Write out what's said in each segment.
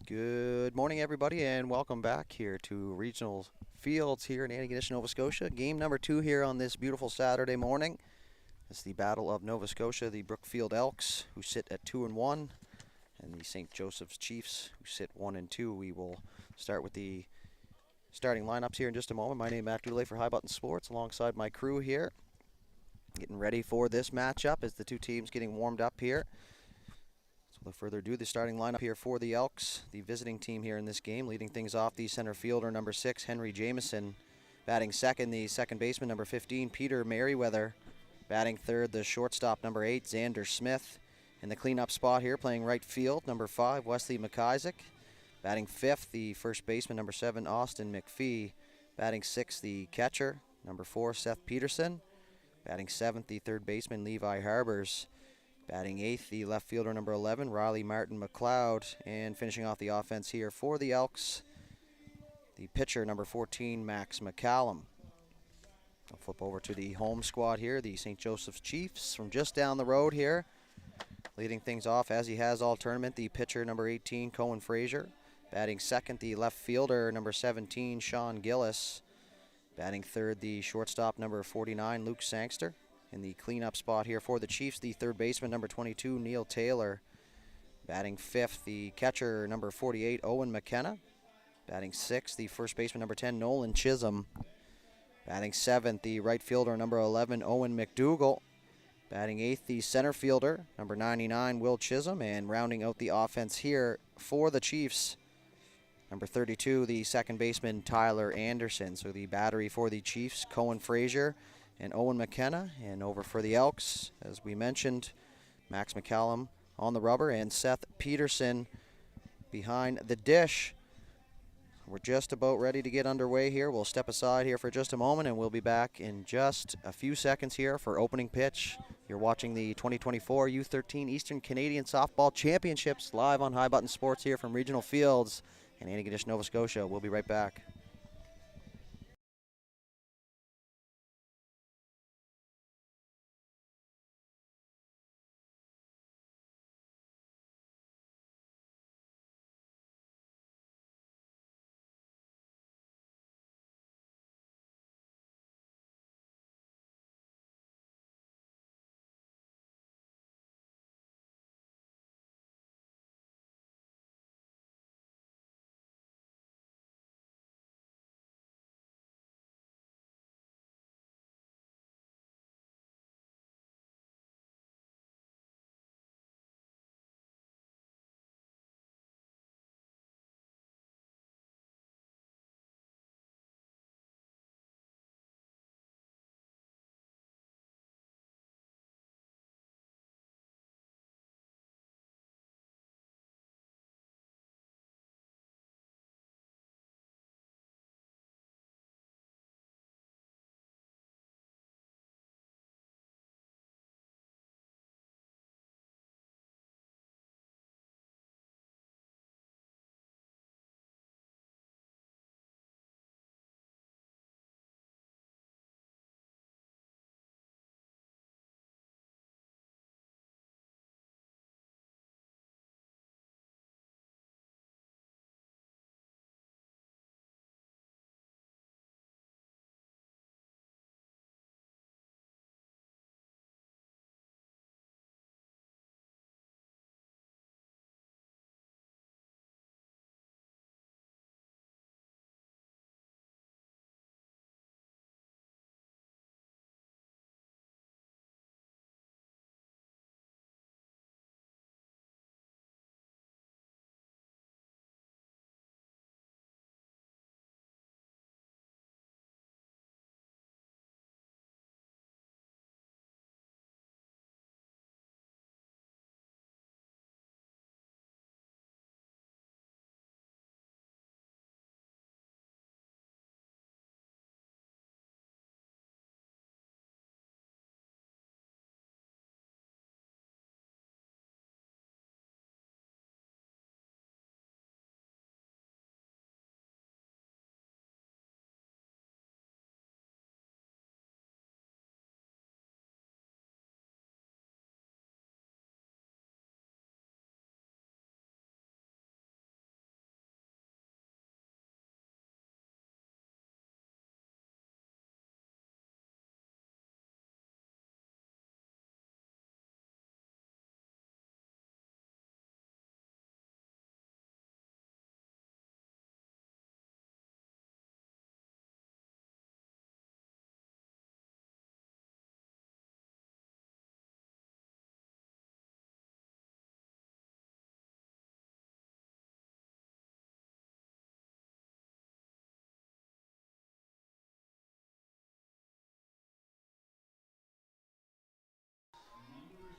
Good morning, everybody, and welcome back here to Regional Fields here in Antigonish, Nova Scotia. Game number 2 here on this beautiful Saturday morning. It's the Battle of Nova Scotia, the Brookfield Elks, who sit at 2-1, and the St. Joseph's Chiefs, who sit 1-2. We will start with the starting lineups here in just a moment. My name is Matt Dooley for High Button Sports, alongside my crew here, getting ready for this matchup as the two teams getting warmed up here. Without further ado, the starting lineup here for the Elks, the visiting team here in this game. Leading things off, the center fielder, number 6, Henry Jameson. Batting second, the second baseman, number 15, Peter Merriweather. Batting third, the shortstop, number 8, Xander Smith. In the cleanup spot here, playing right field, number 5, Wesley McIsaac. Batting fifth, the first baseman, number 7, Austin McPhee. Batting sixth, the catcher, number 4, Seth Peterson. Batting seventh, the third baseman, Levi Harbers. Batting eighth, the left fielder, number 11, Riley Martin McLeod. And finishing off the offense here for the Elks, the pitcher, number 14, Max McCallum. I'll flip over to the home squad here, the St. Joseph's Chiefs from just down the road here. Leading things off, as he has all tournament, the pitcher, number 18, Cohen Frazier. Batting second, the left fielder, number 17, Sean Gillis. Batting third, the shortstop, number 49, Luke Sangster. In the cleanup spot here for the Chiefs, the third baseman, number 22, Neil Taylor. Batting fifth, the catcher, number 48, Owen McKenna. Batting sixth, the first baseman, number 10, Nolan Chisholm. Batting seventh, the right fielder, number 11, Owen McDougall. Batting eighth, the center fielder, number 99, Will Chisholm. And rounding out the offense here for the Chiefs, number 32, the second baseman, Tyler Anderson. So the battery for the Chiefs, Cohen Frazier and Owen McKenna. And over for the Elks, as we mentioned, Max McCallum on the rubber and Seth Peterson behind the dish. We're just about ready to get underway here. We'll step aside here for just a moment, and we'll be back in just a few seconds here for opening pitch. You're watching the 2024 U13 Eastern Canadian Softball Championships live on High Button Sports here from Regional Fields in Antigonish, Nova Scotia. We'll be right back.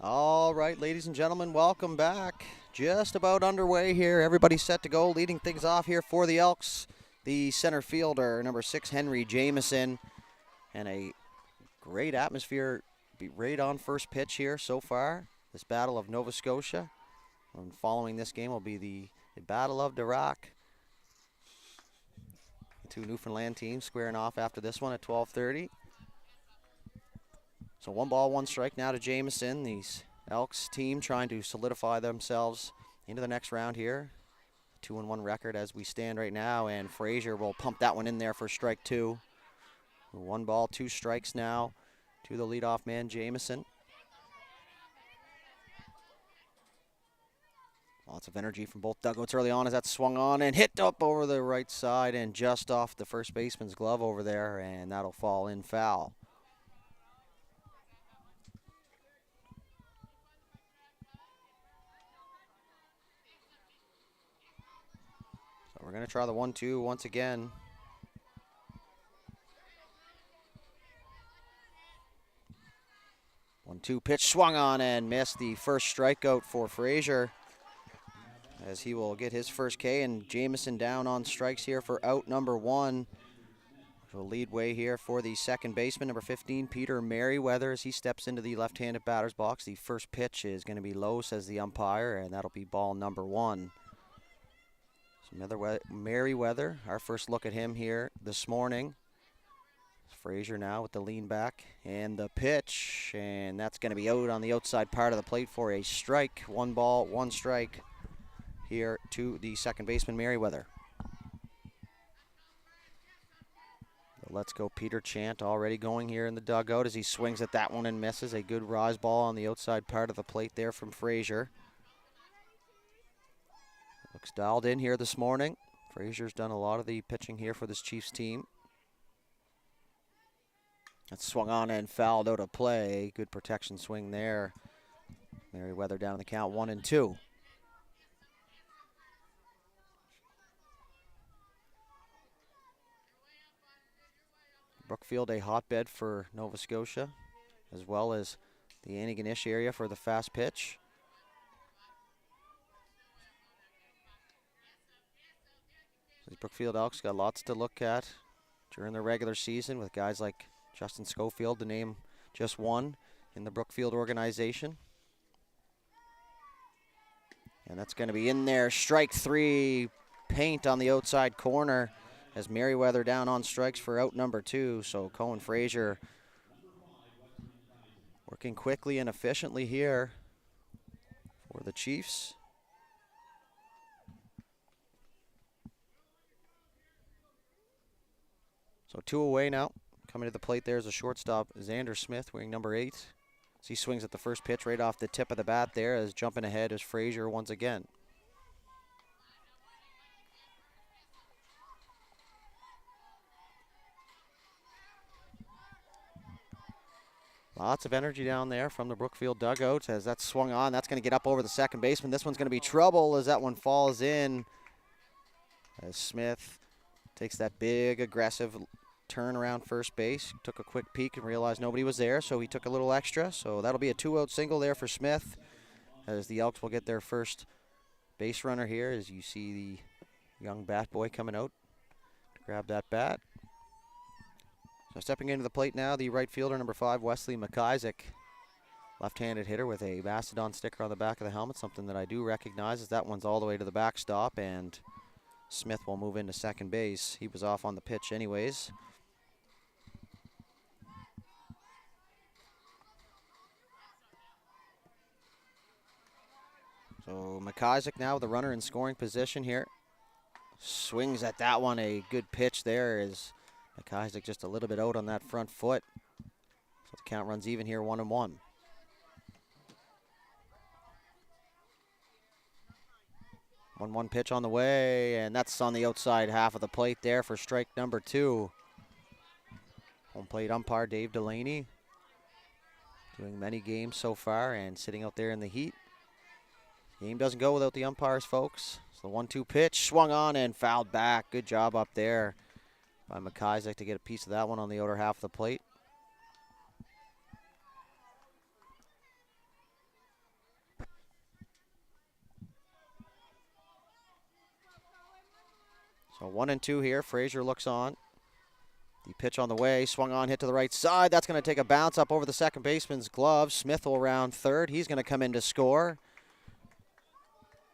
All right, ladies and gentlemen, welcome back. Just about underway here. Everybody's set to go. Leading things off here for the Elks, the center fielder, number 6, Henry Jamieson. And a great atmosphere right on first pitch here so far. This Battle of Nova Scotia. And following this game will be the Battle of Dirac. The two Newfoundland teams squaring off after this one at 12:30. So 1 ball, 1 strike now to Jamieson. These Elks team trying to solidify themselves into the next round here. 2-1 record as we stand right now, and Frazier will pump that one in there for strike 2. 1 ball, 2 strikes now to the leadoff man, Jamieson. Lots of energy from both dugouts early on as that swung on and hit up over the right side and just off the first baseman's glove over there, and that'll fall in foul. So we're going to try the 1-2 once again. One-two pitch swung on and missed. The first strikeout for Frazier, as he will get his first K, and Jamieson down on strikes here for out number 1. Will lead way here for the second baseman, number 15, Peter Merriweather, as he steps into the left-handed batter's box. The first pitch is going to be low, says the umpire, and that'll be ball number 1. So Merriweather, our first look at him here this morning. Frazier now with the lean back and the pitch, and that's going to be out on the outside part of the plate for a strike. 1 ball, 1 strike here to the second baseman, Merriweather. The Let's Go Peter chant already going here in the dugout as he swings at that one and misses. A good rise ball on the outside part of the plate there from Frazier. Looks dialed in here this morning. Frazier's done a lot of the pitching here for this Chiefs team. That swung on and fouled out of play. Good protection swing there. Merriweather down in the count, 1-2. Brookfield, a hotbed for Nova Scotia, as well as the Antigonish area for the fast pitch. These Brookfield Elks got lots to look at during the regular season, with guys like Justin Schofield, to name just one in the Brookfield organization. And that's going to be in there. Strike 3, paint on the outside corner as Merriweather down on strikes for out number 2. So Cohen Frazier working quickly and efficiently here for the Chiefs. So 2 away now. Coming to the plate there is a shortstop, Xander Smith, wearing number 8. As he swings at the first pitch right off the tip of the bat there, as jumping ahead is Frazier once again. Lots of energy down there from the Brookfield dugout as that swung on. That's going to get up over the second baseman. This one's going to be trouble as that one falls in. As Smith takes that big, aggressive turn around first base. Took a quick peek and realized nobody was there, so he took a little extra. So that'll be a 2-out single there for Smith, as the Elks will get their first base runner here, as you see the young bat boy coming out to grab that bat. So stepping into the plate now, the right fielder, number 5, Wesley McIsaac. Left-handed hitter with a Mastodon sticker on the back of the helmet, something that I do recognize, as that one's all the way to the backstop, and Smith will move into second base. He was off on the pitch anyways. So McIsaac now with the runner in scoring position here. Swings at that one, a good pitch there, as McIsaac just a little bit out on that front foot. So the count runs even here, 1-1. 1-1 pitch on the way, and that's on the outside half of the plate there for strike number 2. Home plate umpire Dave Delaney, doing many games so far and sitting out there in the heat. Game doesn't go without the umpires, folks. So the 1-2 pitch swung on and fouled back. Good job up there by McIsaac to get a piece of that one on the outer half of the plate. So 1-2 here. Frazier looks on. The pitch on the way, swung on, hit to the right side. That's going to take a bounce up over the second baseman's glove. Smith will round third. He's going to come in to score.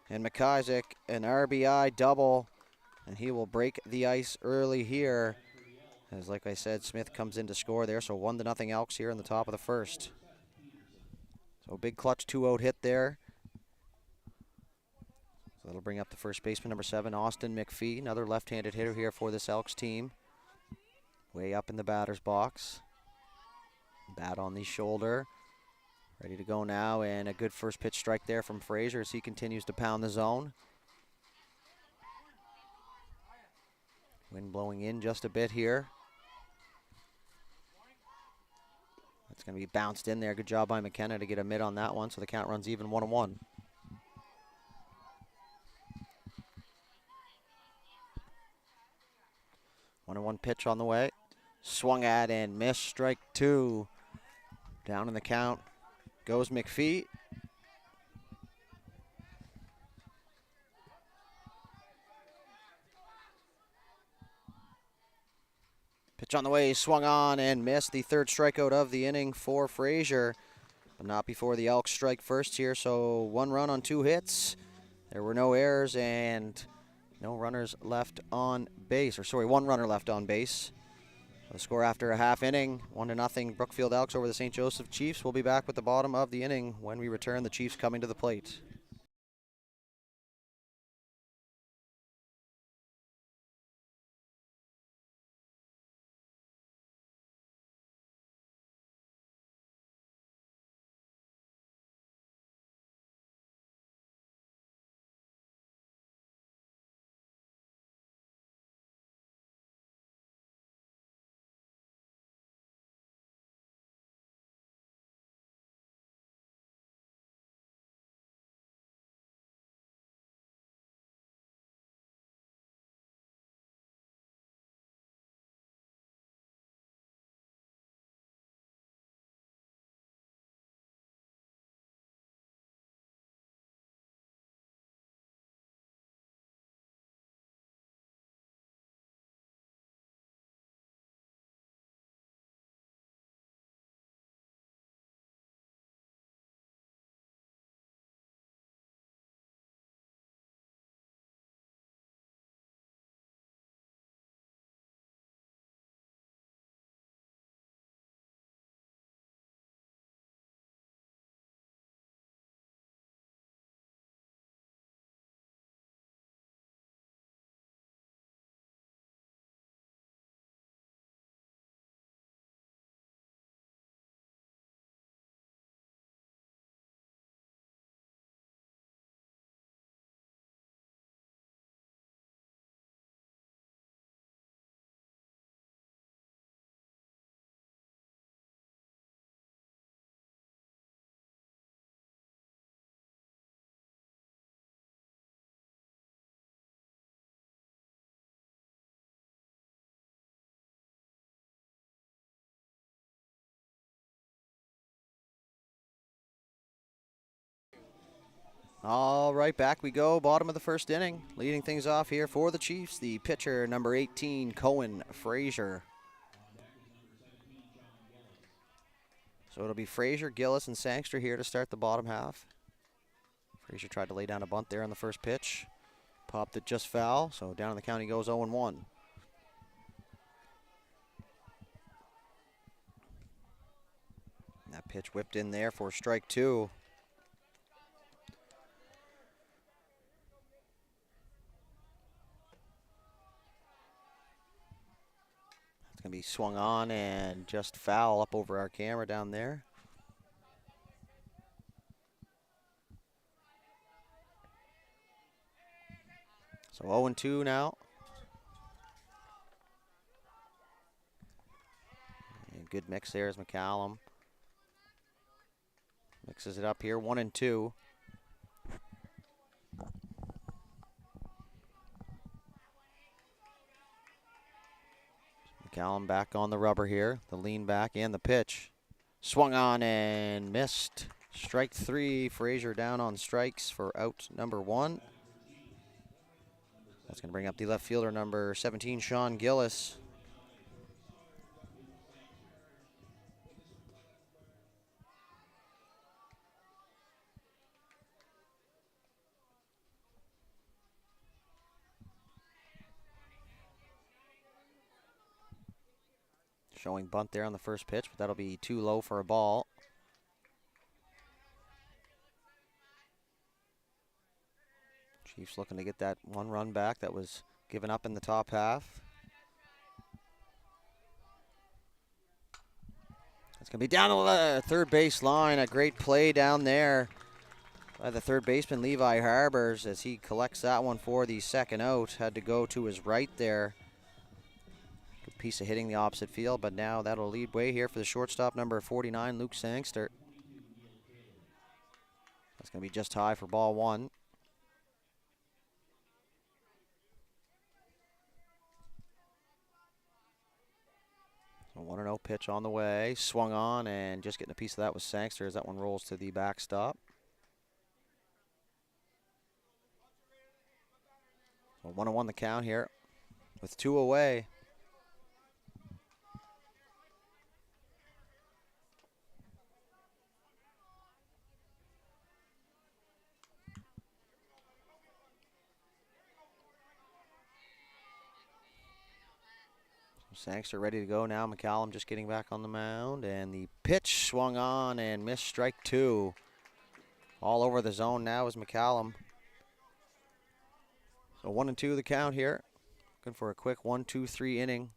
And McIsaac, an RBI double, and he will break the ice early here. As like I said, Smith comes in to score there, so 1-0 Elks here in the top of the first. So big clutch 2-out hit there. So that'll bring up the first baseman, number 7, Austin McPhee, another left-handed hitter here for this Elks team. Way up in the batter's box. Bat on the shoulder. Ready to go now, and a good first pitch strike there from Frazier as he continues to pound the zone. Wind blowing in just a bit here. That's going to be bounced in there. Good job by McKenna to get a mid on that one, so the count runs even 1-1. One pitch on the way. Swung at and missed. Strike 2. Down in the count goes McPhee. Pitch on the way, swung on and missed. The third strikeout of the inning for Frazier, but not before the Elks strike first here. So 1 run on 2 hits. There were no errors and no runners left on base. Or sorry, 1 runner left on base. The score after a half inning, 1-0 Brookfield Elks over the St. Joseph Chiefs. We'll be back with the bottom of the inning when we return. The Chiefs coming to the plate. All right, back we go. Bottom of the first inning. Leading things off here for the Chiefs, the pitcher, number 18, Cohen Frazier. So it'll be Frazier, Gillis, and Sangster here to start the bottom half. Frazier tried to lay down a bunt there on the first pitch. Popped it just foul, so down in the count he goes 0-1. That pitch whipped in there for strike 2. Going to be swung on and just foul up over our camera down there. So 0-2 now. And good mix there is McCallum. Mixes it up here, 1-2. McCallum back on the rubber here. The lean back and the pitch. Swung on and missed. Strike 3. Frazier down on strikes for out number 1. That's going to bring up the left fielder, number 17, Sean Gillis. Showing bunt there on the first pitch, but that'll be too low for a ball. Chiefs looking to get that one run back that was given up in the top half. It's going to be down the third base line. A great play down there by the third baseman, Levi Harbers, as he collects that one for the second out. Had to go to his right there. Good piece of hitting the opposite field, but now that'll lead way here for the shortstop, number 49, Luke Sangster. That's going to be just high for ball one. A 1-0 pitch on the way. Swung on, and just getting a piece of that was Sangster as that one rolls to the backstop. So 1-1 the count here with 2 away. Sangster ready to go now. McCallum just getting back on the mound, and the pitch swung on and missed, strike 2. All over the zone now is McCallum. So 1-2 the count here. Looking for a quick 1-2-3 inning.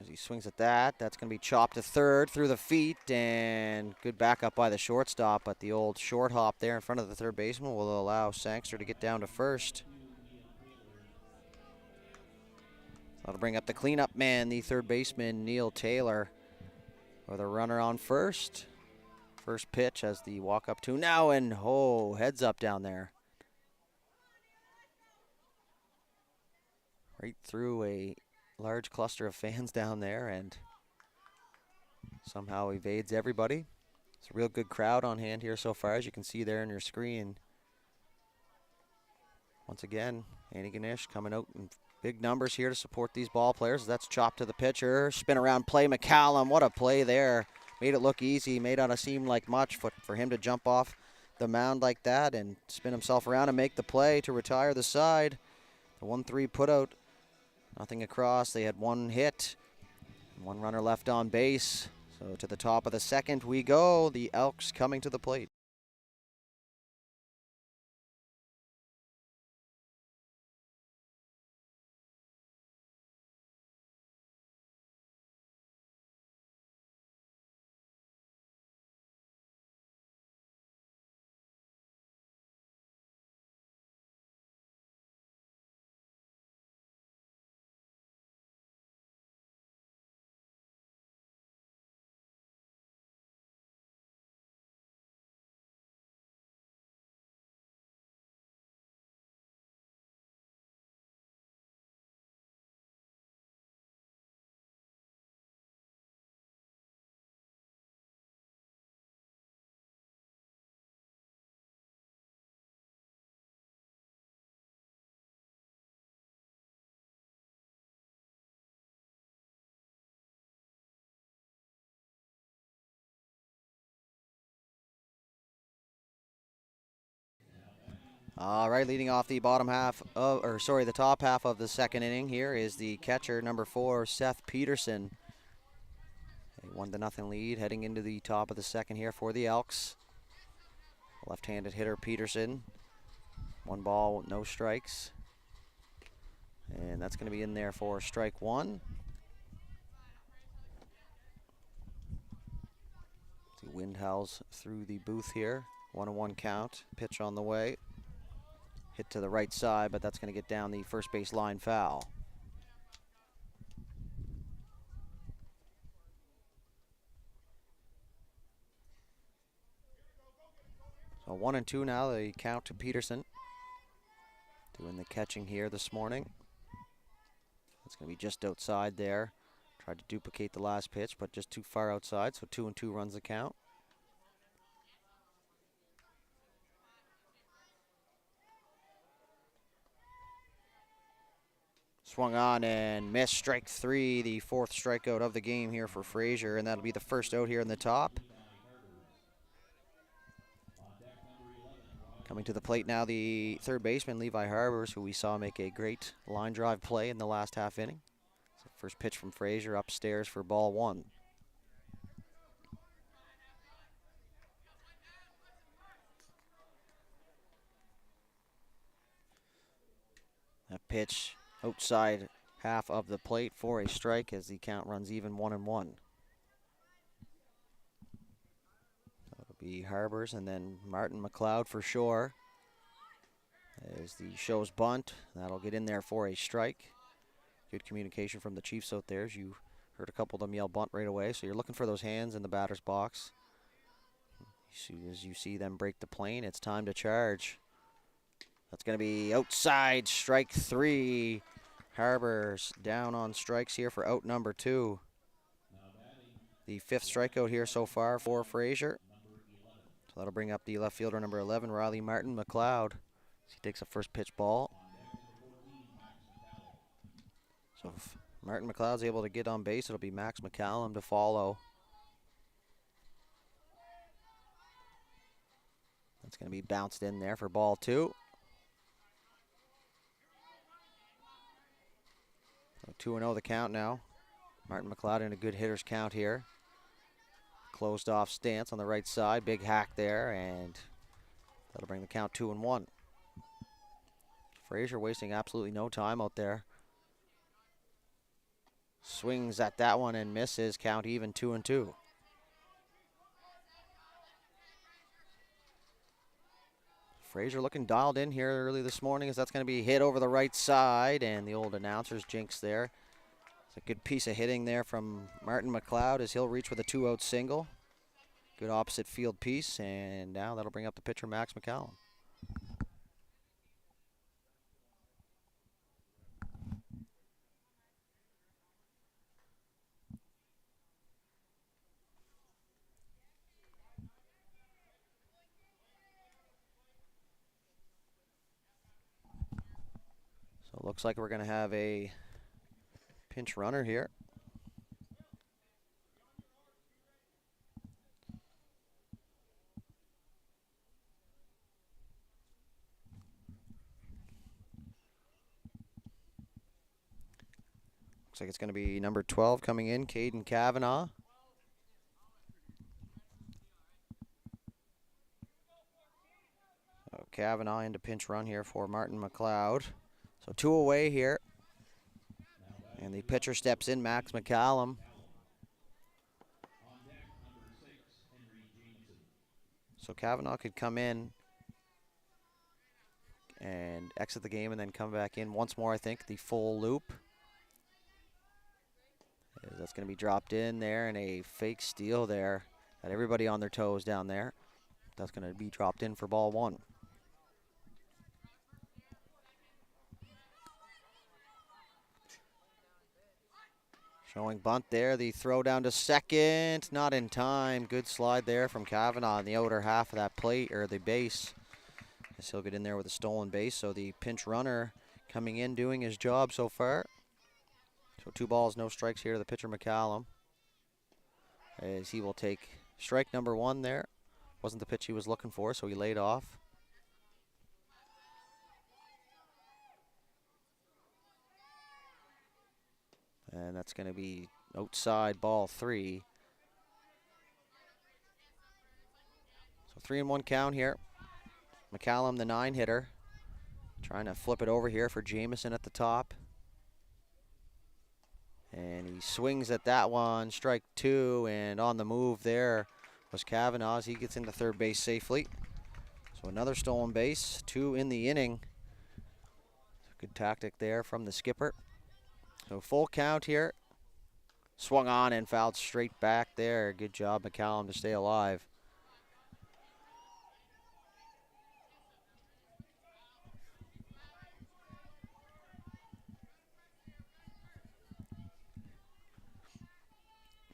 As he swings at that, that's going to be chopped to third through the feet, and good backup by the shortstop, but the old short hop there in front of the third baseman will allow Sangster to get down to first. That'll bring up the cleanup man, the third baseman, Neil Taylor, with a runner on first. First pitch as the walk up to now, and heads up down there. Right through a large cluster of fans down there, and somehow evades everybody. It's a real good crowd on hand here so far, as you can see there on your screen. Once again, Andy Ganesh coming out in big numbers here to support these ball players. That's chopped to the pitcher. Spin around play, McCallum. What a play there. Made it look easy. Made not seem like much for him to jump off the mound like that and spin himself around and make the play to retire the side. The 1-3 put out. Nothing across. They had one hit. One runner left on base. So to the top of the second we go. The Elks coming to the plate. All right, leading off the the top half of the second inning here is the catcher, number 4, Seth Peterson. A 1-0 lead heading into the top of the second here for the Elks. Left-handed hitter Peterson. 1 ball, no strikes. And that's going to be in there for strike 1. The wind howls through the booth here. 1-1 count. Pitch on the way. Hit to the right side, but that's going to get down the first base line foul. So 1-2 now, the count to Peterson. Doing the catching here this morning. It's going to be just outside there. Tried to duplicate the last pitch, but just too far outside, so 2-2 runs the count. Swung on and missed. Strike 3, the 4th strikeout of the game here for Frazier, and that'll be the first out here in the top. Coming to the plate now, the third baseman, Levi Harbers, who we saw make a great line drive play in the last half inning. So first pitch from Frazier upstairs for ball 1. That pitch outside half of the plate for a strike as the count runs even 1-1. That'll be Harbers and then Martin McLeod for sure. As the show's bunt, that'll get in there for a strike. Good communication from the Chiefs out there, as you heard a couple of them yell bunt right away. So you're looking for those hands in the batter's box. As you see them break the plane, it's time to charge. That's going to be outside, strike 3. Harbers down on strikes here for out number 2. The 5th strikeout here so far for Frazier. So that'll bring up the left fielder number 11, Riley Martin McLeod. He takes a first pitch ball. So if Martin McLeod's able to get on base, it'll be Max McCallum to follow. That's going to be bounced in there for ball 2. So 2-0 the count now. Martin McLeod in a good hitter's count here. Closed off stance on the right side. Big hack there, and that'll bring the count 2-1. Frazier wasting absolutely no time out there. Swings at that one and misses. Count even 2-2. Frazier looking dialed in here early this morning, as that's going to be hit over the right side, and the old announcer's jinx there. It's a good piece of hitting there from Martin McLeod as he'll reach with a 2-out single. Good opposite field piece, and now that'll bring up the pitcher, Max McCallum. So it looks like we're going to have a pinch runner here. Looks like it's going to be number 12 coming in, Caden Kavanaugh. So Kavanaugh into pinch run here for Martin McLeod. So 2 away here. And the pitcher steps in, Max McCallum. So Kavanaugh could come in and exit the game and then come back in once more, I think, the full loop. That's going to be dropped in there, and a fake steal there. Got everybody on their toes down there. That's going to be dropped in for ball 1. Showing bunt there, the throw down to second, not in time. Good slide there from Kavanaugh in the outer half of that plate, or the base. As he'll get in there with a stolen base, so the pinch runner coming in doing his job so far. So 2 balls, no strikes here to the pitcher, McCallum. As he will take strike number 1 there. Wasn't the pitch he was looking for, so he laid off. And that's going to be outside ball 3. So 3-1 count here. McCallum, the 9-hitter. Trying to flip it over here for Jamison at the top. And he swings at that one, strike 2, and on the move there was Kavanaugh as he gets into third base safely. So another stolen base, 2 in the inning. Good tactic there from the skipper. So full count here. Swung on and fouled straight back there. Good job, McCallum, to stay alive.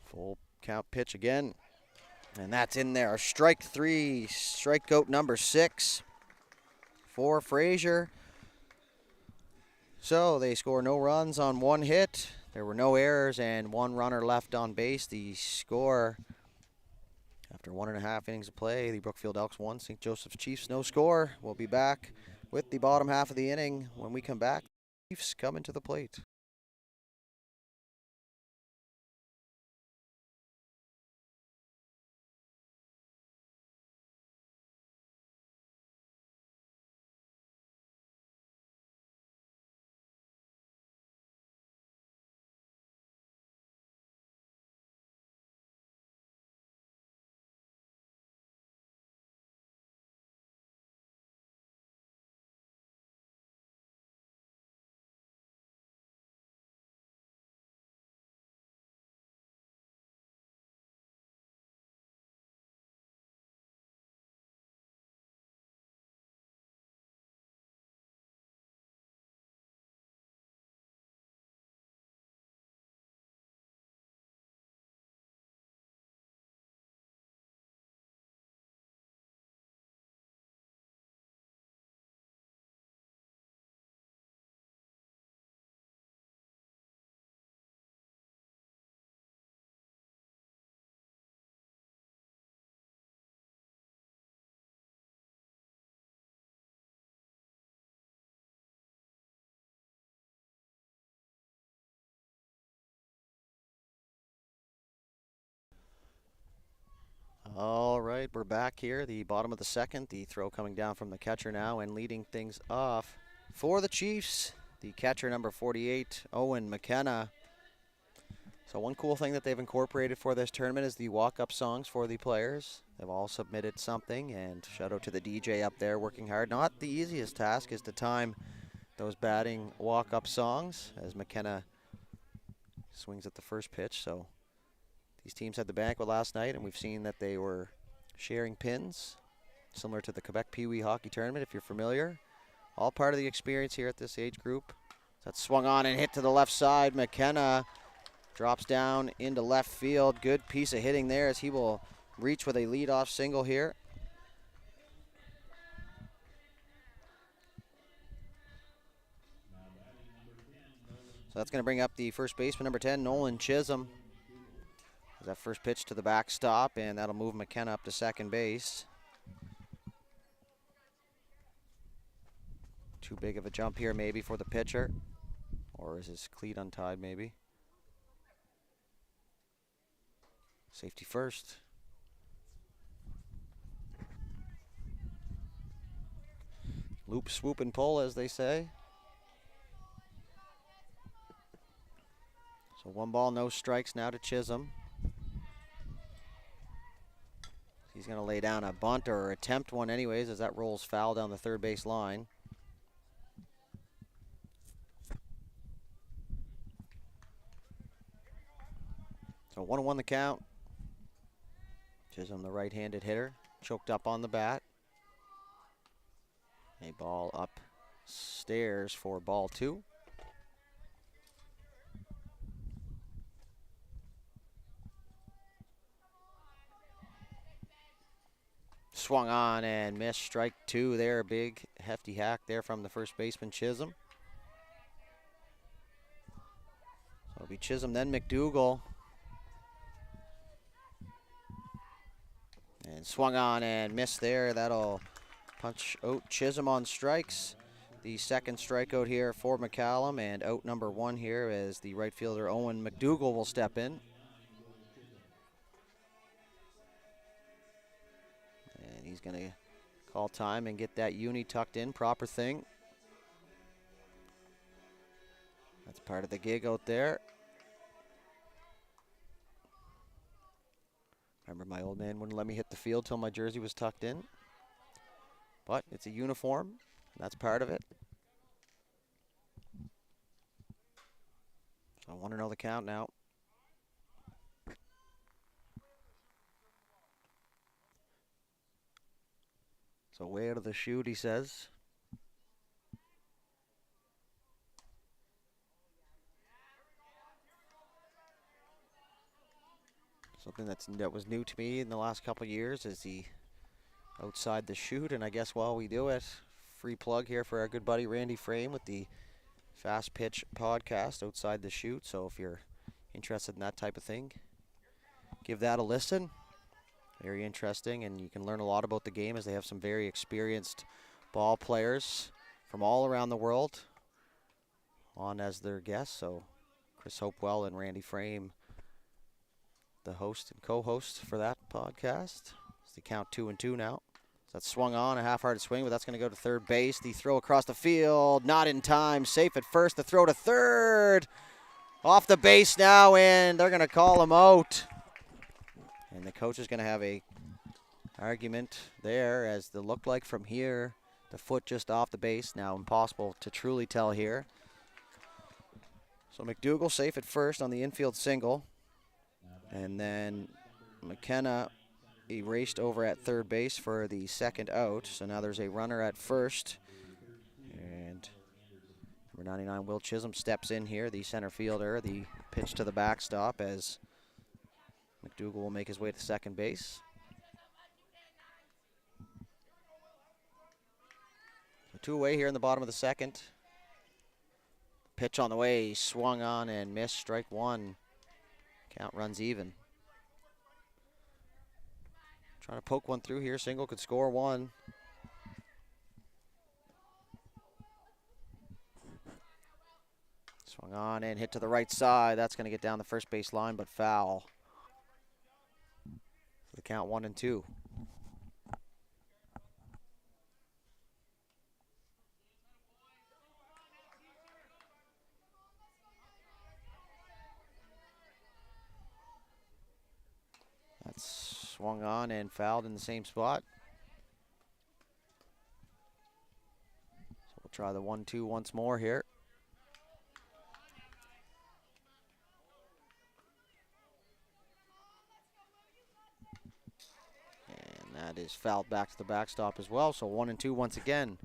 Full count pitch again. And that's in there. Strike 3, strikeout number 6 for Frazier. So they score no runs on 1 hit. There were no errors and 1 runner left on base. The score after 1.5 innings of play, the Brookfield Elks 1, St. Joseph's Chiefs no score. We'll be back with the bottom half of the inning. When we come back, Chiefs coming to the plate. All right, we're back here. The bottom of the second. The throw coming down from the catcher now and leading things off for the Chiefs. The catcher, number 48, Owen McKenna. So one cool thing that they've incorporated for this tournament is the walk-up songs for the players. They've all submitted something, and shout out to the DJ up there working hard. Not the easiest task is to time those batting walk-up songs as McKenna swings at the first pitch. So these teams had the banquet last night, and we've seen that they were sharing pins, similar to the Quebec Pee Wee Hockey Tournament, if you're familiar. All part of the experience here at this age group. That's swung on and hit to the left side. McKenna drops down into left field. Good piece of hitting there as he will reach with a leadoff single here. So that's going to bring up the first baseman, number 10, Nolan Chisholm. That first pitch to the backstop, and that'll move McKenna up to second base. Too big of a jump here maybe for the pitcher. Or is his cleat untied maybe? Safety first. Loop, swoop, and pull, as they say. So 1 ball, no strikes now to Chisholm. He's going to lay down a bunt or attempt one anyways as that rolls foul down the third base line. So 1-1 the count. Chisholm, the right-handed hitter, choked up on the bat. A ball upstairs for ball 2. Swung on and missed. Strike 2 there. Big hefty hack there from the first baseman Chisholm. So it'll be Chisholm, then McDougall. And swung on and missed there. That'll punch out Chisholm on strikes. The second strikeout here for McCallum, and out number 1 here as the right fielder Owen McDougall will step in. And he's going to call time and get that uni tucked in, proper thing. That's part of the gig out there. Remember, my old man wouldn't let me hit the field till my jersey was tucked in. But it's a uniform. That's part of it. So I want to know the count now. So way out of the chute, he says. Something that was new to me in the last couple of years is the outside the chute, and I guess while we do it, free plug here for our good buddy Randy Frame with the fast pitch podcast outside the chute. So if you're interested in that type of thing, give that a listen. Very interesting, and you can learn a lot about the game as they have some very experienced ball players from all around the world on as their guests. So Chris Hopewell and Randy Frame, the host and co-host for that podcast. It's the count 2-2 now. So that's swung on, a half-hearted swing, but that's going to go to third base. The throw across the field, not in time. Safe at first. The throw to third. Off the base now, and they're going to call him out. And the coach is going to have a argument there, as the look like from here, the foot just off the base. Now impossible to truly tell here. So McDougall safe at first on the infield single. And then McKenna erased over at third base for the second out. So now there's a runner at first. And number 99, Will Chisholm, steps in here, the center fielder. The pitch to the backstop as McDougall will make his way to second base. So 2 away here in the bottom of the second. Pitch on the way, swung on and missed, strike one. Count runs even. Trying to poke one through here, single could score one. Swung on and hit to the right side. That's going to get down the first base line, but foul. The count 1-2. That's swung on and fouled in the same spot. So we'll try the 1-2 once more here. And that is fouled back to the backstop as well. So 1-2 once again.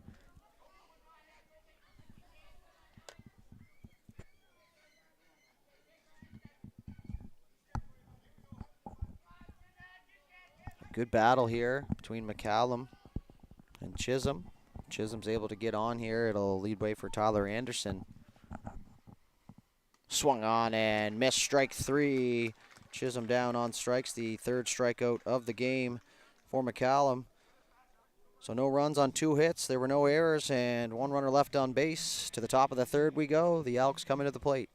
Good battle here between McCallum and Chisholm. Chisholm's able to get on here. It'll lead way for Tyler Anderson. Swung on and missed, strike three. Chisholm down on strikes, the third strikeout of the game for McCallum. So no runs on 2 hits. There were no errors and 1 runner left on base. To the top of the third we go. The Elks coming to the plate.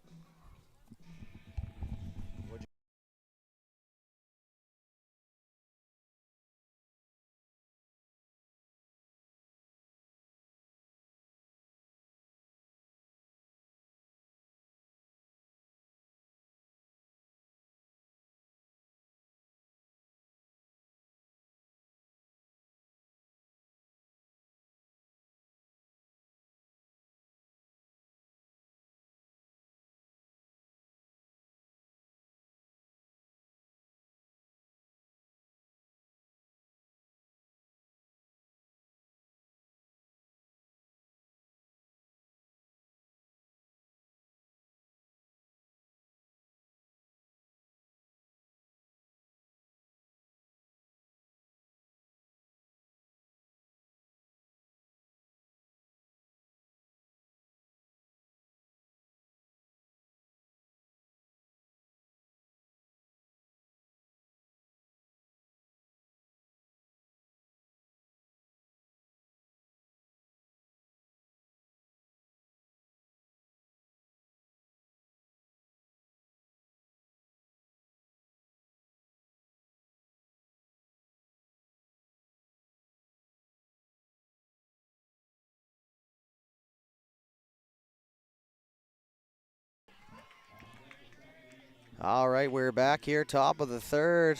All right, we're back here, top of the third.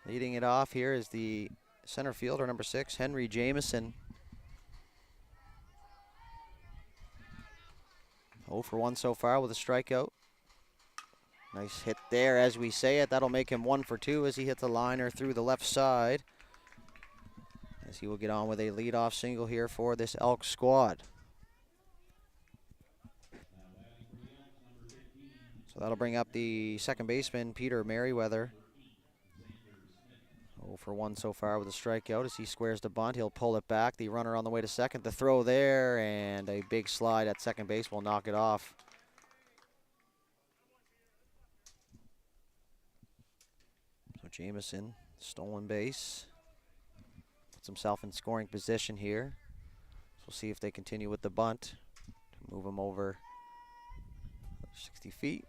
Leading it off here is the center fielder, number 6, Henry Jameson. 0 for 1 so far with a strikeout. Nice hit there as we say it. That'll make him 1 for 2 as he hits a liner through the left side. As he will get on with a leadoff single here for this Elks squad. So that'll bring up the second baseman, Peter Merriweather. 0 for 1 so far with a strikeout. As he squares the bunt, he'll pull it back. The runner on the way to second. The throw there, and a big slide at second base will knock it off. So Jamison, stolen base. Puts himself in scoring position here. So we'll see if they continue with the bunt to move him over 60 feet.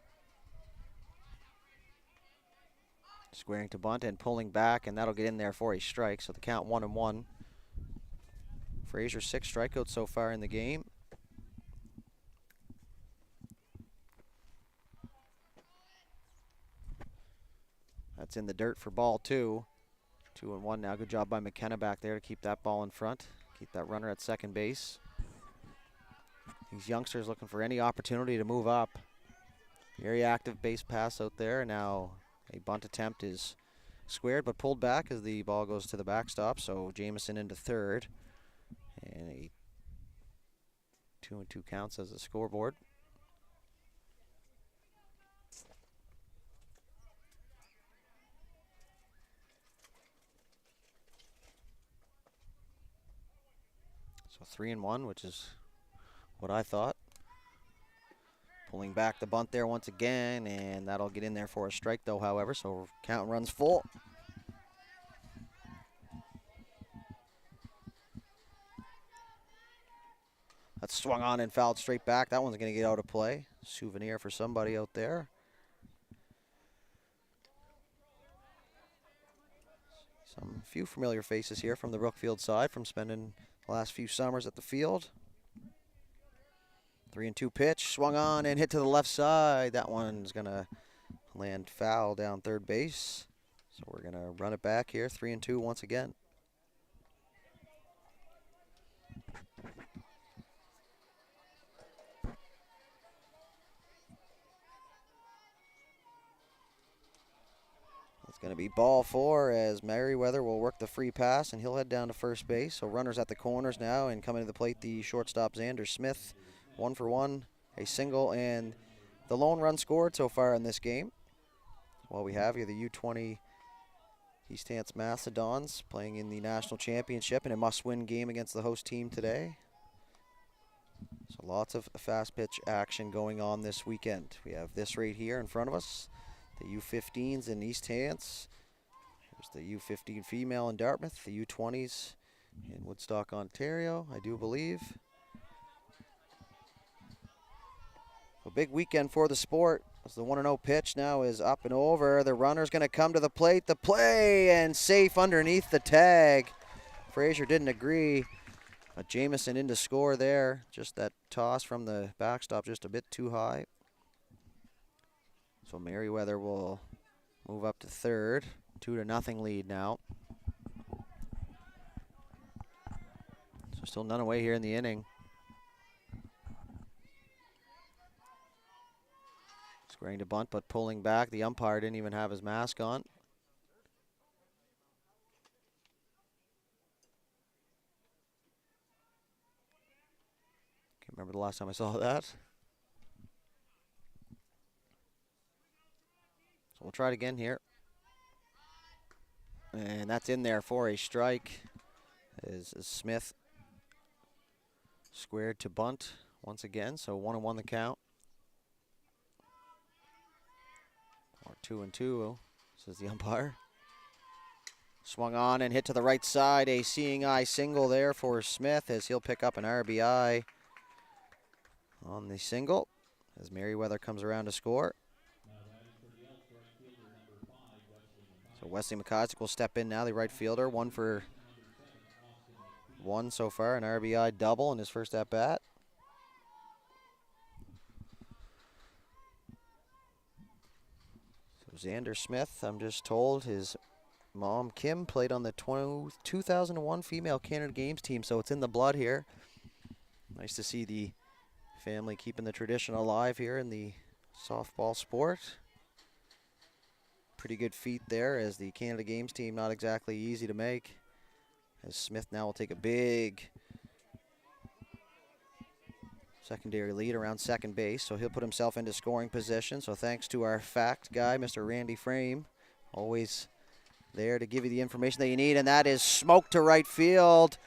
Squaring to bunt and pulling back, and that'll get in there for a strike. So the count 1-1. Frazier 6 strikeouts so far in the game. That's in the dirt for ball 2. 2-1 now. Good job by McKenna back there to keep that ball in front. Keep that runner at second base. These youngsters looking for any opportunity to move up. Very active base pass out there. Now a bunt attempt is squared but pulled back as the ball goes to the backstop. So Jamison into third. And a 2-2 counts as a scoreboard. So 3-1, which is what I thought. Pulling back the bunt there once again, and that'll get in there for a strike though, however, so count runs full. That's swung on and fouled straight back. That one's going to get out of play. Souvenir for somebody out there. Some few familiar faces here from the Brookfield side from spending the last few summers at the field. 3-2 pitch, swung on and hit to the left side. That one's going to land foul down third base. So we're going to run it back here, 3-2 once again. It's going to be ball 4 as Merriweather will work the free pass and he'll head down to first base. So runners at the corners now, and coming to the plate, the shortstop Xander Smith. 1 for 1, a single, and the lone run scored so far in this game. Well, we have here the U13 Eastern Mastodons playing in the national championship in a must-win game against the host team today. So lots of fast pitch action going on this weekend. We have this right here in front of us, the U15s in East Hants. There's the U15 female in Dartmouth, the U20s in Woodstock, Ontario, I do believe. A big weekend for the sport. As the 1-0 pitch now is up and over. The runner's going to come to the plate. The play, and safe underneath the tag. Frazier didn't agree. But Jamison in to score there. Just that toss from the backstop just a bit too high. So Merriweather will move up to third. 2-0 lead now. So still none away here in the inning. Squaring to bunt, but pulling back. The umpire didn't even have his mask on. Can't remember the last time I saw that. So we'll try it again here. And that's in there for a strike. Is Smith squared to bunt once again. So 1-1 the count. Or 2-2, says the umpire. Swung on and hit to the right side. A seeing eye single there for Smith as he'll pick up an RBI on the single as Merriweather comes around to score. So Wesley McIsaac will step in now, the right fielder. 1 for 1 so far, an RBI double in his first at-bat. Xander Smith, I'm just told his mom, Kim, played on the 2001 Female Canada Games team, so it's in the blood here. Nice to see the family keeping the tradition alive here in the softball sport. Pretty good feat there as the Canada Games team, not exactly easy to make. As Smith now will take a big secondary lead around second base, so he'll put himself into scoring position. So thanks to our fact guy, Mr. Randy Frame, always there to give you the information that you need, and that is smoked to right field.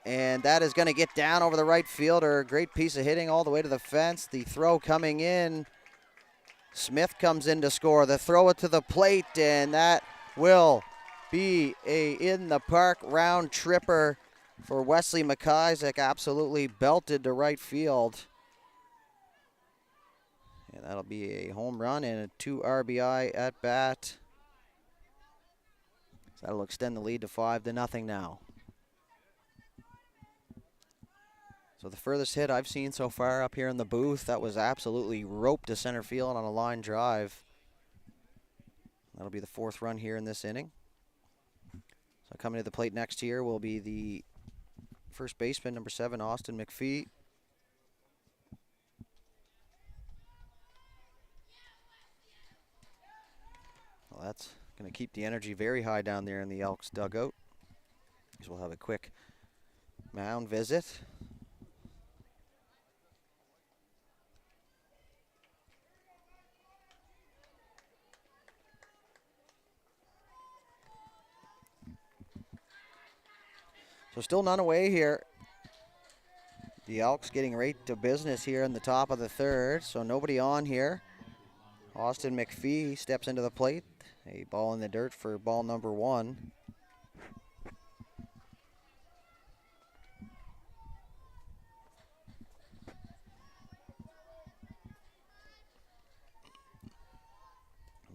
And that is going to get down over the right fielder. Great piece of hitting all the way to the fence. The throw coming in. Smith comes in to score. The throw it to the plate, and that will be a in-the-park round tripper for Wesley McIsaac. Absolutely belted to right field. And that'll be a home run and a 2 RBI at bat. So that'll extend the lead to 5-0 now. So the furthest hit I've seen so far up here in the booth, that was absolutely roped to center field on a line drive. That'll be the 4th run here in this inning. So coming to the plate next here will be the first baseman, number 7, Austin McPhee. Well, that's going to keep the energy very high down there in the Elks dugout. So we'll have a quick mound visit. So still none away here. The Elks getting right to business here in the top of the 3rd. So nobody on here. Austin McPhee steps into the plate. A ball in the dirt for ball number 1.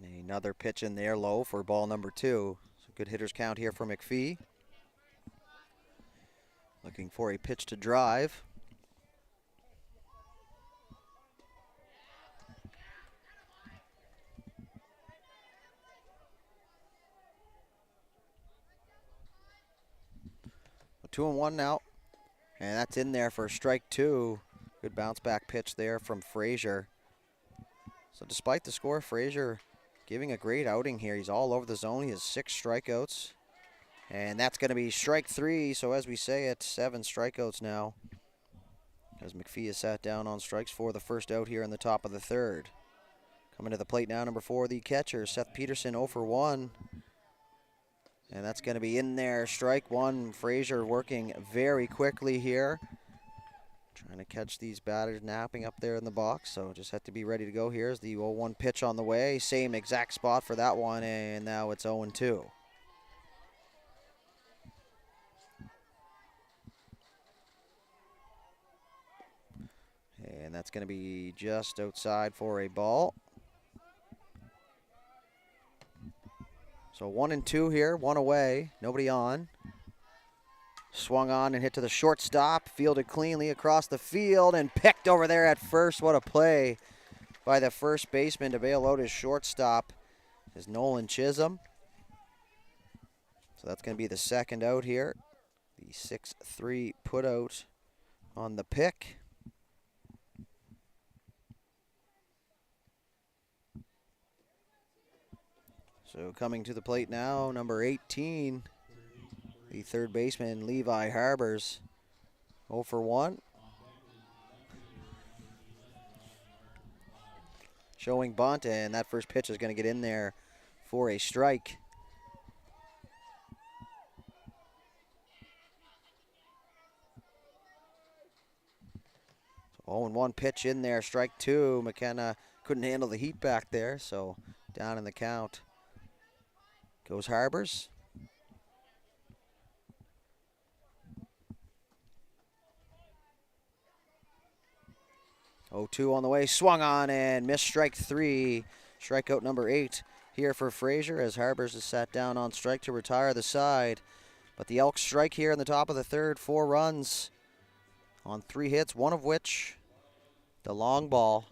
Another pitch in there low for ball number 2. So good hitter's count here for McPhee. Looking for a pitch to drive. So 2-1 now. And that's in there for strike 2. Good bounce back pitch there from Frazier. So despite the score, Frazier giving a great outing here. He's all over the zone. He has 6 strikeouts. And that's going to be strike 3. So as we say it, 7 strikeouts now. As McPhee is sat down on strikes for the first out here in the top of the 3rd. Coming to the plate now, number 4, the catcher, Seth Peterson, 0 for 1. And that's going to be in there, strike 1. Frazier working very quickly here. Trying to catch these batters napping up there in the box, so just have to be ready to go. Here's the 0-1 pitch on the way. Same exact spot for that one, and now it's 0-2. And that's going to be just outside for a ball. So 1-2 here, 1 away, nobody on. Swung on and hit to the shortstop, fielded cleanly across the field and picked over there at first. What a play by the first baseman to bail out his shortstop is Nolan Chisholm. So that's going to be the second out here. The 6-3 put out on the pick. So coming to the plate now, number 18, the third baseman, Levi Harbers, 0 for 1. Showing bunt, and that first pitch is going to get in there for a strike. So 0-1 pitch in there, strike 2. McKenna couldn't handle the heat back there, so down in the count goes Harbers. Oh, 2 on the way, swung on and missed strike 3. Strikeout number 8 here for Frazier as Harbers is sat down on strike to retire the side. But the Elks strike here in the top of the 3rd, 4 runs on 3 hits, one of which the long ball.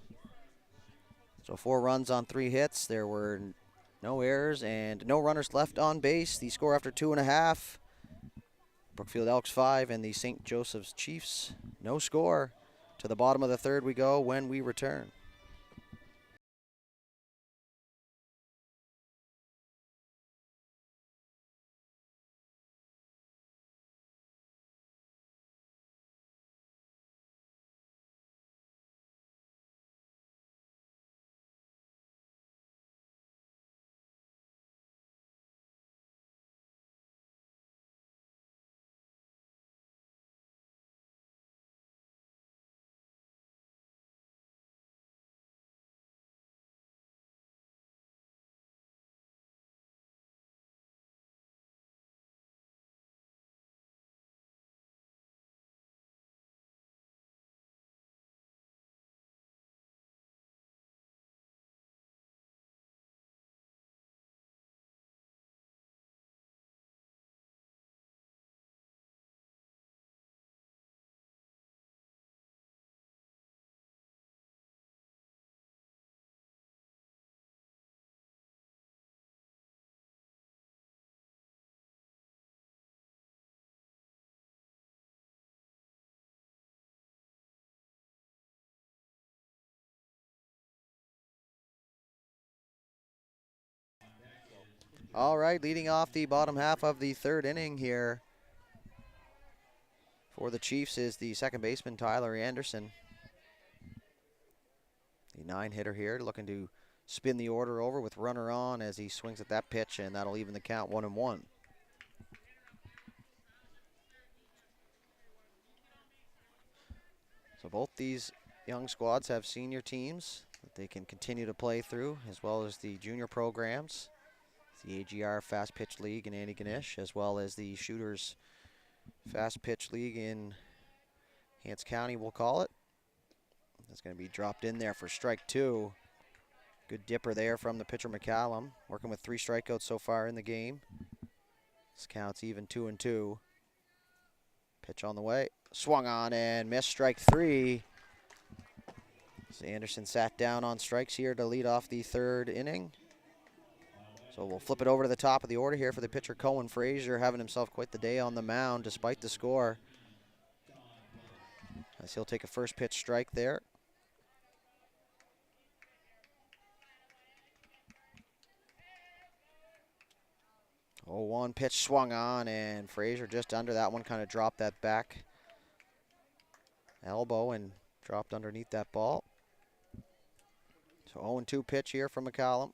So 4 runs on 3 hits. There were no errors and no runners left on base. The score after 2.5. Brookfield Elks 5 and the St. Joseph's Chiefs no score. To the bottom of the 3rd we go when we return. All right, leading off the bottom half of the third inning here for the Chiefs is the second baseman, Tyler Anderson. The 9-hitter here, looking to spin the order over with runner on as he swings at that pitch, and that'll even the count 1-1. So both these young squads have senior teams that they can continue to play through, as well as the junior programs, the AGR Fast Pitch League in Antigonish, as well as the Shooters Fast Pitch League in Hants County, we'll call it. That's going to be dropped in there for strike 2. Good dipper there from the pitcher McCallum, working with 3 strikeouts so far in the game. This counts even 2-2. Pitch on the way, swung on and missed, strike 3. So Anderson sat down on strikes here to lead off the third inning. So we'll flip it over to the top of the order here for the pitcher Cohen Frazier, having himself quite the day on the mound despite the score. As he'll take a first pitch strike there. 0-1 pitch swung on, and Frazier just under that one, kind of dropped that back elbow and dropped underneath that ball. So 0-2 pitch here from McCallum.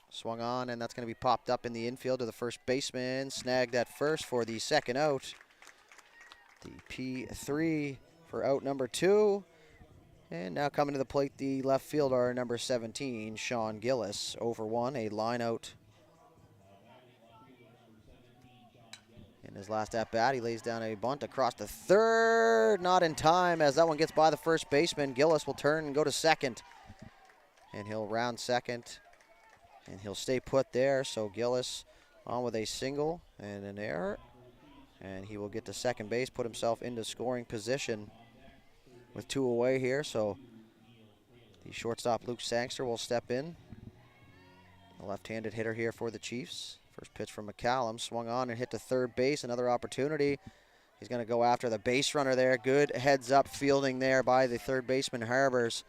Swung on, and that's going to be popped up in the infield to the first baseman. Snagged at first for the second out. The P3 for out number 2. And now coming to the plate, the left fielder, number 17, Sean Gillis. Over 1, a line out. In his last at-bat, he lays down a bunt across the third. Not in time, as that one gets by the first baseman. Gillis will turn and go to second. And he'll round second. And he'll stay put there, so Gillis on with a single and an error. And he will get to second base, put himself into scoring position with 2 away here. So the shortstop, Luke Sangster, will step in. The left-handed hitter here for the Chiefs. First pitch from McCallum, swung on and hit to third base. Another opportunity. He's going to go after the base runner there. Good heads-up fielding there by the third baseman, Harbers.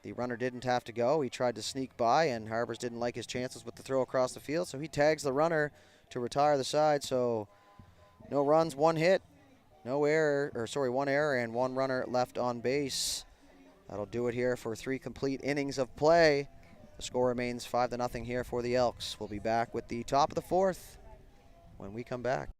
The runner didn't have to go. He tried to sneak by, and Harbers didn't like his chances with the throw across the field, so he tags the runner to retire the side. So no runs, 1 hit, no error, or sorry, 1 error and 1 runner left on base. That'll do it here for 3 complete innings of play. The score remains 5-0 here for the Elks. We'll be back with the top of the 4th when we come back.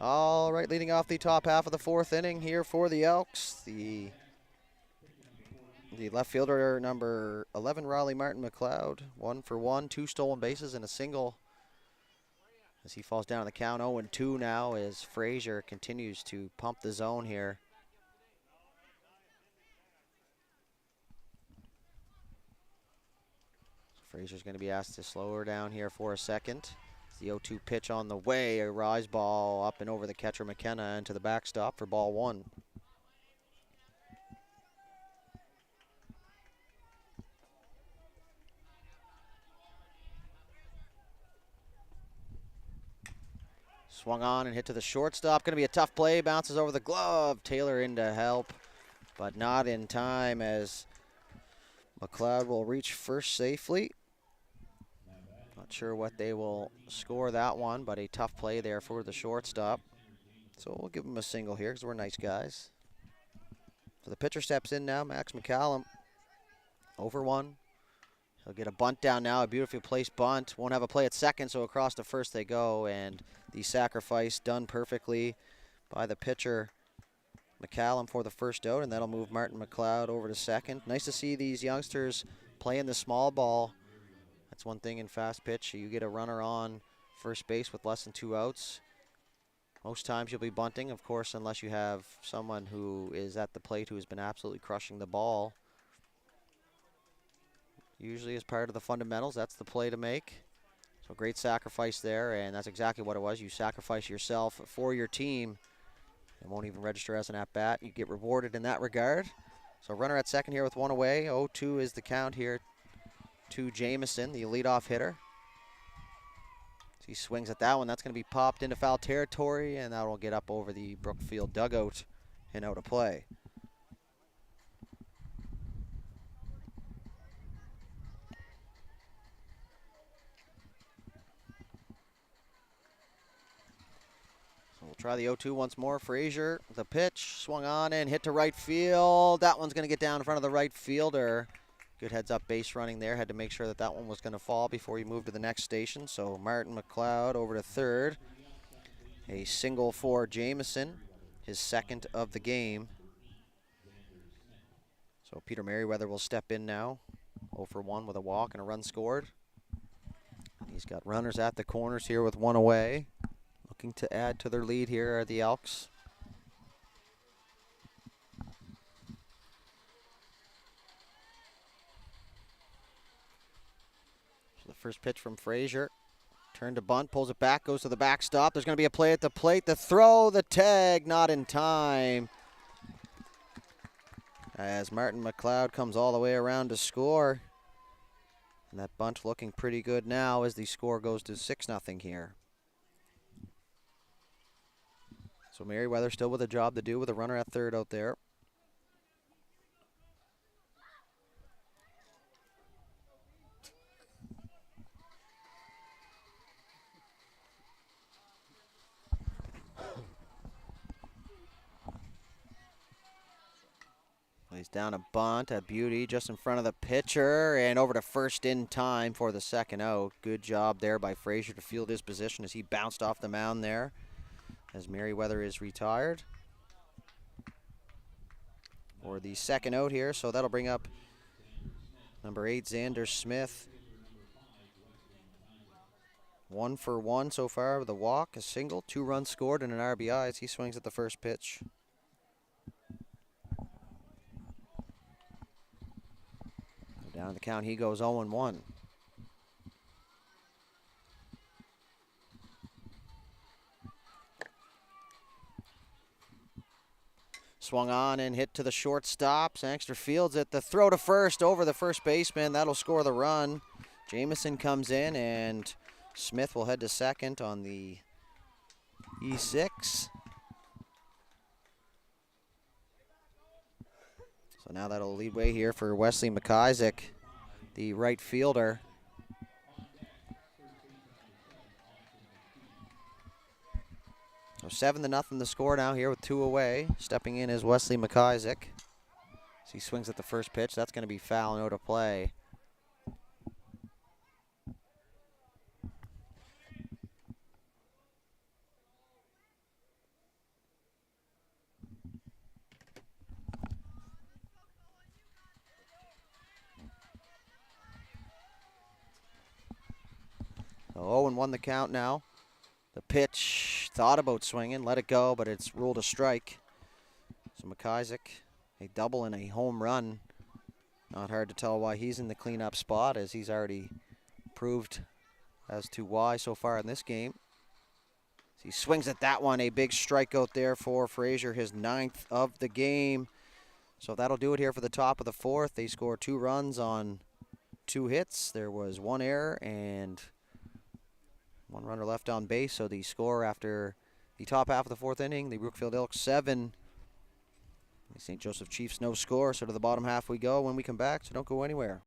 All right, leading off the top half of the 4th inning here for the Elks, the left fielder, number 11, Riley Martin McLeod, 1 for 1, 2 stolen bases and a single. As he falls down on the count, 0-2 now as Frazier continues to pump the zone here. Frazier's going to be asked to slow her down here for a second. The 0-2 pitch on the way, a rise ball up and over the catcher McKenna into the backstop for ball 1. Swung on and hit to the shortstop. Going to be a tough play, bounces over the glove. Taylor in to help, but not in time as McLeod will reach first safely. Not sure what they will score that one, but a tough play there for the shortstop. So we'll give him a single here because we're nice guys. So the pitcher steps in now, Max McCallum. Over one. He'll get a bunt down now, a beautifully placed bunt. Won't have a play at second, so across to first they go, and the sacrifice done perfectly by the pitcher, McCallum, for the first out, and that'll move Martin McLeod over to second. Nice to see these youngsters playing the small ball. That's one thing in fast pitch. You get a runner on first base with less than 2 outs. Most times you'll be bunting, of course, unless you have someone who is at the plate who has been absolutely crushing the ball. Usually as part of the fundamentals, that's the play to make. So great sacrifice there, and that's exactly what it was. You sacrifice yourself for your team. It won't even register as an at-bat. You get rewarded in that regard. So runner at second here with one away. 0-2 is the count here to Jamieson, the leadoff hitter. So he swings at that one. That's going to be popped into foul territory, and that will get up over the Brookfield dugout and out of play. We'll try the 0-2 once more. Frazier, the pitch, swung on and hit to right field. That one's going to get down in front of the right fielder. Good heads-up base running there. Had to make sure that that one was going to fall before he moved to the next station. So Martin McLeod over to third. A single for Jamieson, his second of the game. So Peter Merriweather will step in now. 0 for 1 with a walk and a run scored. He's got runners at the corners here with one away. Looking to add to their lead here are the Elks. So the first pitch from Frazier. Turn to bunt, pulls it back, goes to the backstop. There's going to be a play at the plate. The throw, the tag, not in time. As Martin McLeod comes all the way around to score. And that bunt looking pretty good now as the score goes to 6-0 here. So Merriweather still with a job to do with a runner at third out there. He's down a bunt, a beauty just in front of the pitcher, and over to first in time for the second out. Good job there by Frazier to field his position as he bounced off the mound there as Merriweather is retired for the second out here. So that'll bring up number 8, Xander Smith. 1 for 1 so far with a walk, a single, 2 runs scored, and an RBI as he swings at the first pitch. Down the count, he goes 0-1. Swung on and hit to the shortstop. Sangster fields it. The throw to first over the first baseman. That'll score the run. Jamieson comes in, and Smith will head to second on the E6. So now that'll lead way here for Wesley McIsaac, the right fielder. So 7-0 the score now here with 2 away. Stepping in is Wesley McIsaac. As he swings at the first pitch, that's going to be foul and out of play. So 0-1 the count now. The pitch, thought about swinging, let it go, but it's ruled a strike. So McIsaac, a double and a home run. Not hard to tell why he's in the cleanup spot, as he's already proved as to why so far in this game. He swings at that one, a big strikeout there for Frazier, his 9th of the game. So that'll do it here for the top of the 4th. They score 2 runs on 2 hits. There was 1 error and 1 runner left on base. So the score after the top half of the 4th inning, the Brookfield Elks 7, the St. Joseph Chiefs no score. So to the bottom half we go when we come back, so don't go anywhere.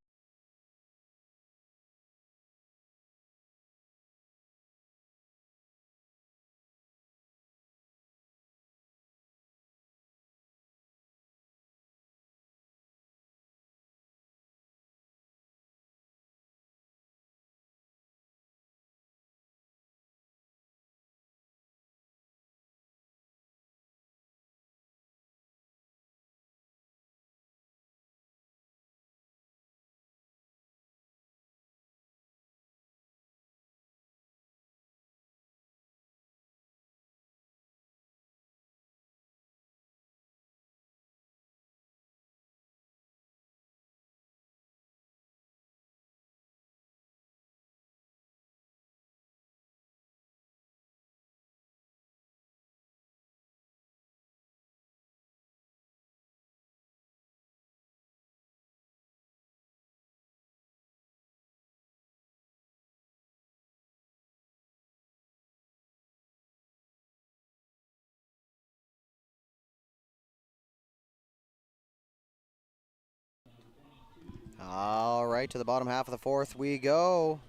All right, to the bottom half of the fourth we go.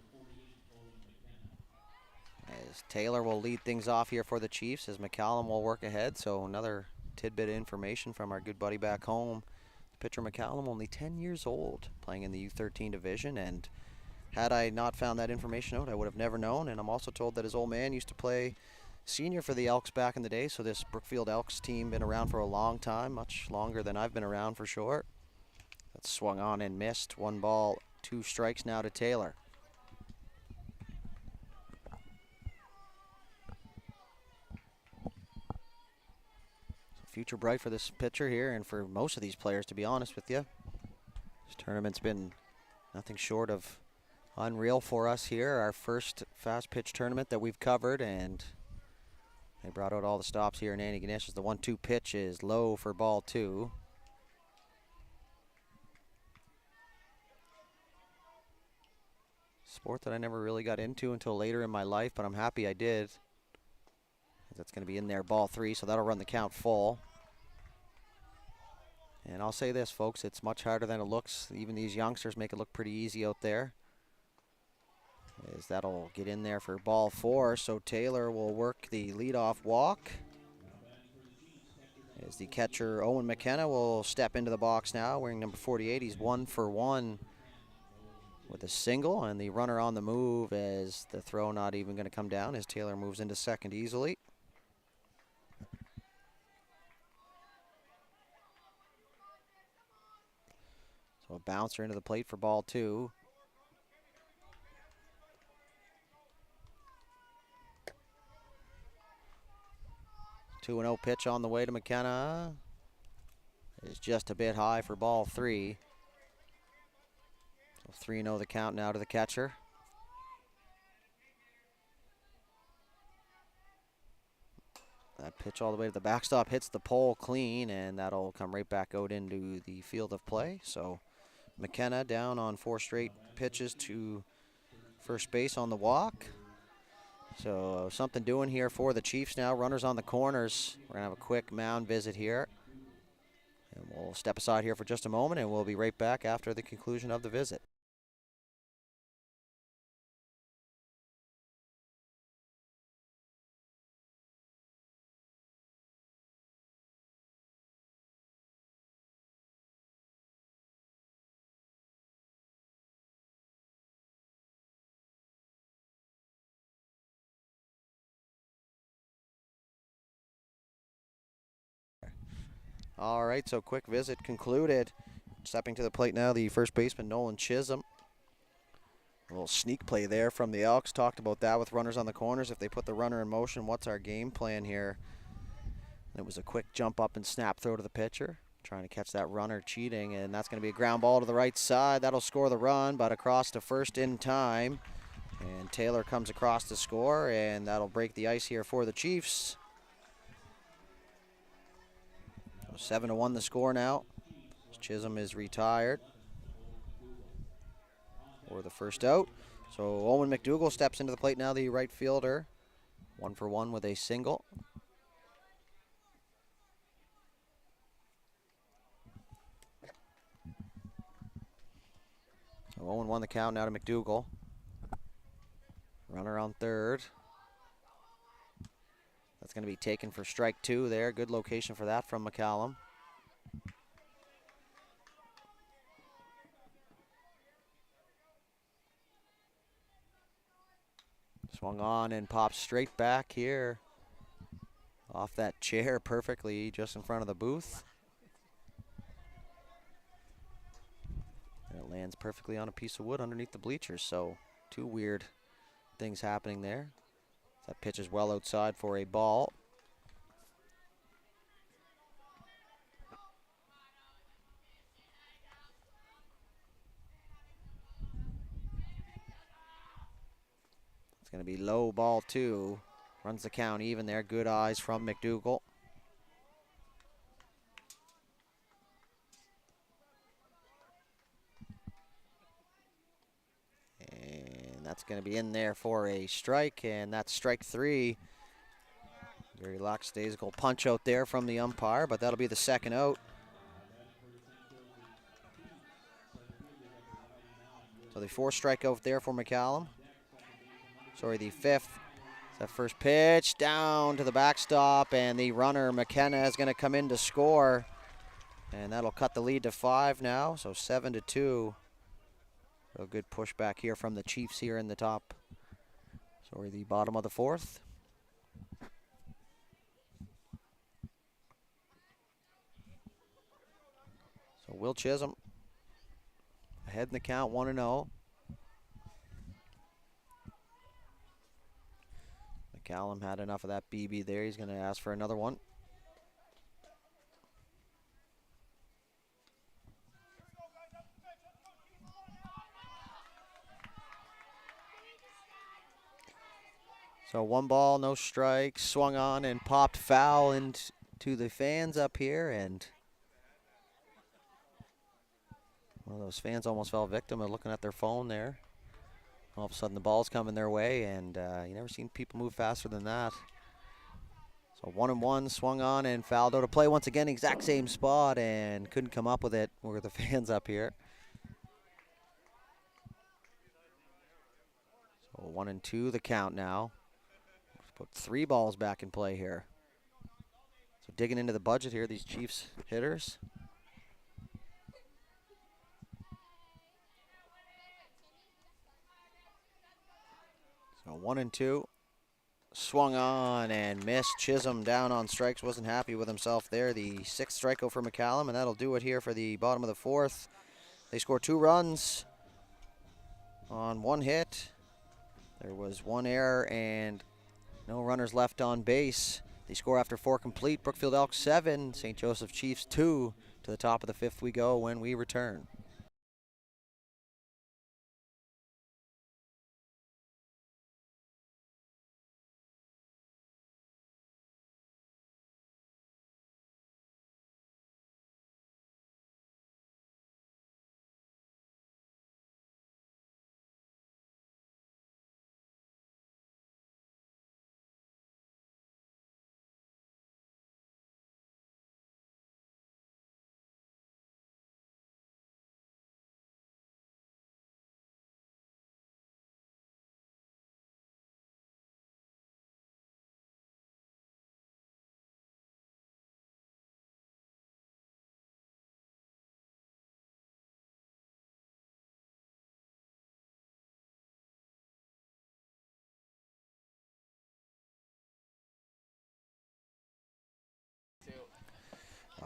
As Taylor will lead things off here for the Chiefs, as McCallum will work ahead. So another tidbit of information from our good buddy back home. Pitcher McCallum, only 10 years old, playing in the U13 division, and had I not found that information out, I would have never known. And I'm also told that his old man used to play senior for the Elks back in the day, so this Brookfield Elks team been around for a long time, much longer than I've been around for sure. That's swung on and missed. 1 ball, 2 strikes now to Taylor. Future bright for this pitcher here, and for most of these players, to be honest with you. This tournament's been nothing short of unreal for us here. Our first fast pitch tournament that we've covered, and they brought out all the stops here in Antigonish. The 1-2 pitch is low for ball 2. Sport that I never really got into until later in my life, but I'm happy I did. That's going to be in there, ball 3, so that'll run the count full. And I'll say this, folks, it's much harder than it looks. Even these youngsters make it look pretty easy out there. As that'll get in there for ball 4, so Taylor will work the leadoff walk. As the catcher, Owen McKenna, will step into the box now, wearing number 48. He's 1 for 1 with a single, and the runner on the move as the throw not even going to come down as Taylor moves into second easily. So a bouncer into the plate for ball 2. Two 2-0 pitch on the way to McKenna. It's just a bit high for ball 3. So 3-0 the count now to the catcher. That pitch all the way to the backstop hits the pole clean, and that'll come right back out into the field of play. So McKenna down on 4 straight pitches to first base on the walk. So something doing here for the Chiefs now. Runners on the corners. We're going to have a quick mound visit here. And we'll step aside here for just a moment, and we'll be right back after the conclusion of the visit. All right, so quick visit concluded. Stepping to the plate now, the first baseman, Nolan Chisholm. A little sneak play there from the Elks. Talked about that with runners on the corners. If they put the runner in motion, what's our game plan here? And it was a quick jump up and snap throw to the pitcher, trying to catch that runner cheating, and that's going to be a ground ball to the right side. That'll score the run, but across to first in time. And Taylor comes across to score, and that'll break the ice here for the Chiefs. 7-1 the score now. Chisholm is retired for the first out. So Owen McDougall steps into the plate now, the right fielder. 1 for 1 with a single. So 0-1 the count now to McDougall. Runner on third. That's going to be taken for strike 2 there. Good location for that from McCallum. Swung on and popped straight back here. Off that chair perfectly just in front of the booth. And it lands perfectly on a piece of wood underneath the bleachers. So 2 weird things happening there. That pitch is well outside for a ball. It's going to be low, ball 2. Runs the count even there. Good eyes from McDougall. And that's going to be in there for a strike, and that's strike 3. Very lackadaisical punch out there from the umpire, but that'll be the second out. So the 4th strikeout there for McCallum. Sorry, the 5th. That first pitch down to the backstop, and the runner McKenna is going to come in to score, and that'll cut the lead to 5 now. So 7-2. A good push back here from the Chiefs here in the top. Sorry, the bottom of the 4th. So Will Chisholm ahead in the count, 1-0. McCallum had enough of that BB there. He's going to ask for another one. So 1 ball, no strikes, swung on and popped foul into the fans up here, and one of those fans almost fell victim of looking at their phone there. All of a sudden the ball's coming their way, and you never seen people move faster than that. So 1-1, swung on and fouled out of play once again, exact same spot, and couldn't come up with it were the fans up here. So 1-2 the count now. Let's put 3 balls back in play here. So digging into the budget here, these Chiefs hitters. So 1-2. Swung on and missed. Chisholm down on strikes. Wasn't happy with himself there. The 6th strikeout for McCallum, and that'll do it here for the bottom of the 4th. They score 2 runs on 1 hit. There was 1 error and no runners left on base. They score after 4 complete. Brookfield Elks 7, St. Joseph Chiefs 2. To the top of the 5th we go when we return.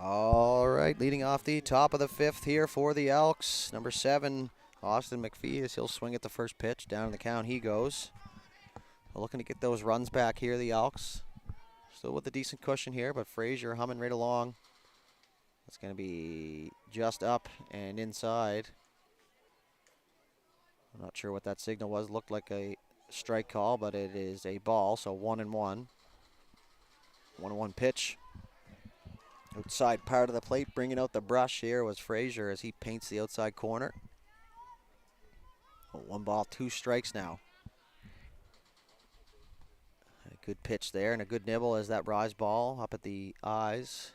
All right, leading off the top of the 5th here for the Elks. Number 7, Austin McPhee, as he'll swing at the first pitch. Down in the count he goes. Looking to get those runs back here, the Elks. Still with a decent cushion here, but Frazier humming right along. It's going to be just up and inside. I'm not sure what that signal was. Looked like a strike call, but it is a ball, so 1-1. 1-1 pitch. Outside part of the plate, bringing out the brush here was Frazier as he paints the outside corner. 1 ball, 2 strikes now. A good pitch there and a good nibble as that rise ball up at the eyes.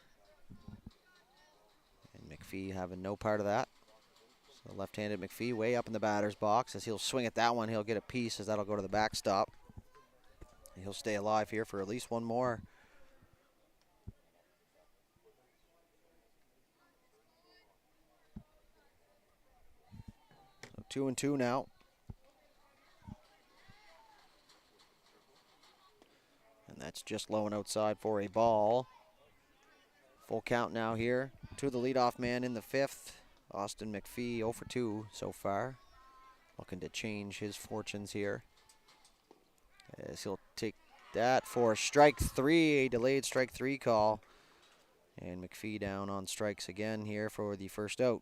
And McPhee having no part of that. So left-handed McPhee way up in the batter's box. As he'll swing at that one, he'll get a piece as that'll go to the backstop. He'll stay alive here for at least 1 more. So 2-2 now. And that's just low and outside for a ball. Full count now here to the leadoff man in the 5th. Austin McPhee 0 for 2 so far. Looking to change his fortunes here. As he'll take that for strike 3, a delayed strike 3 call. And McPhee down on strikes again here for the first out.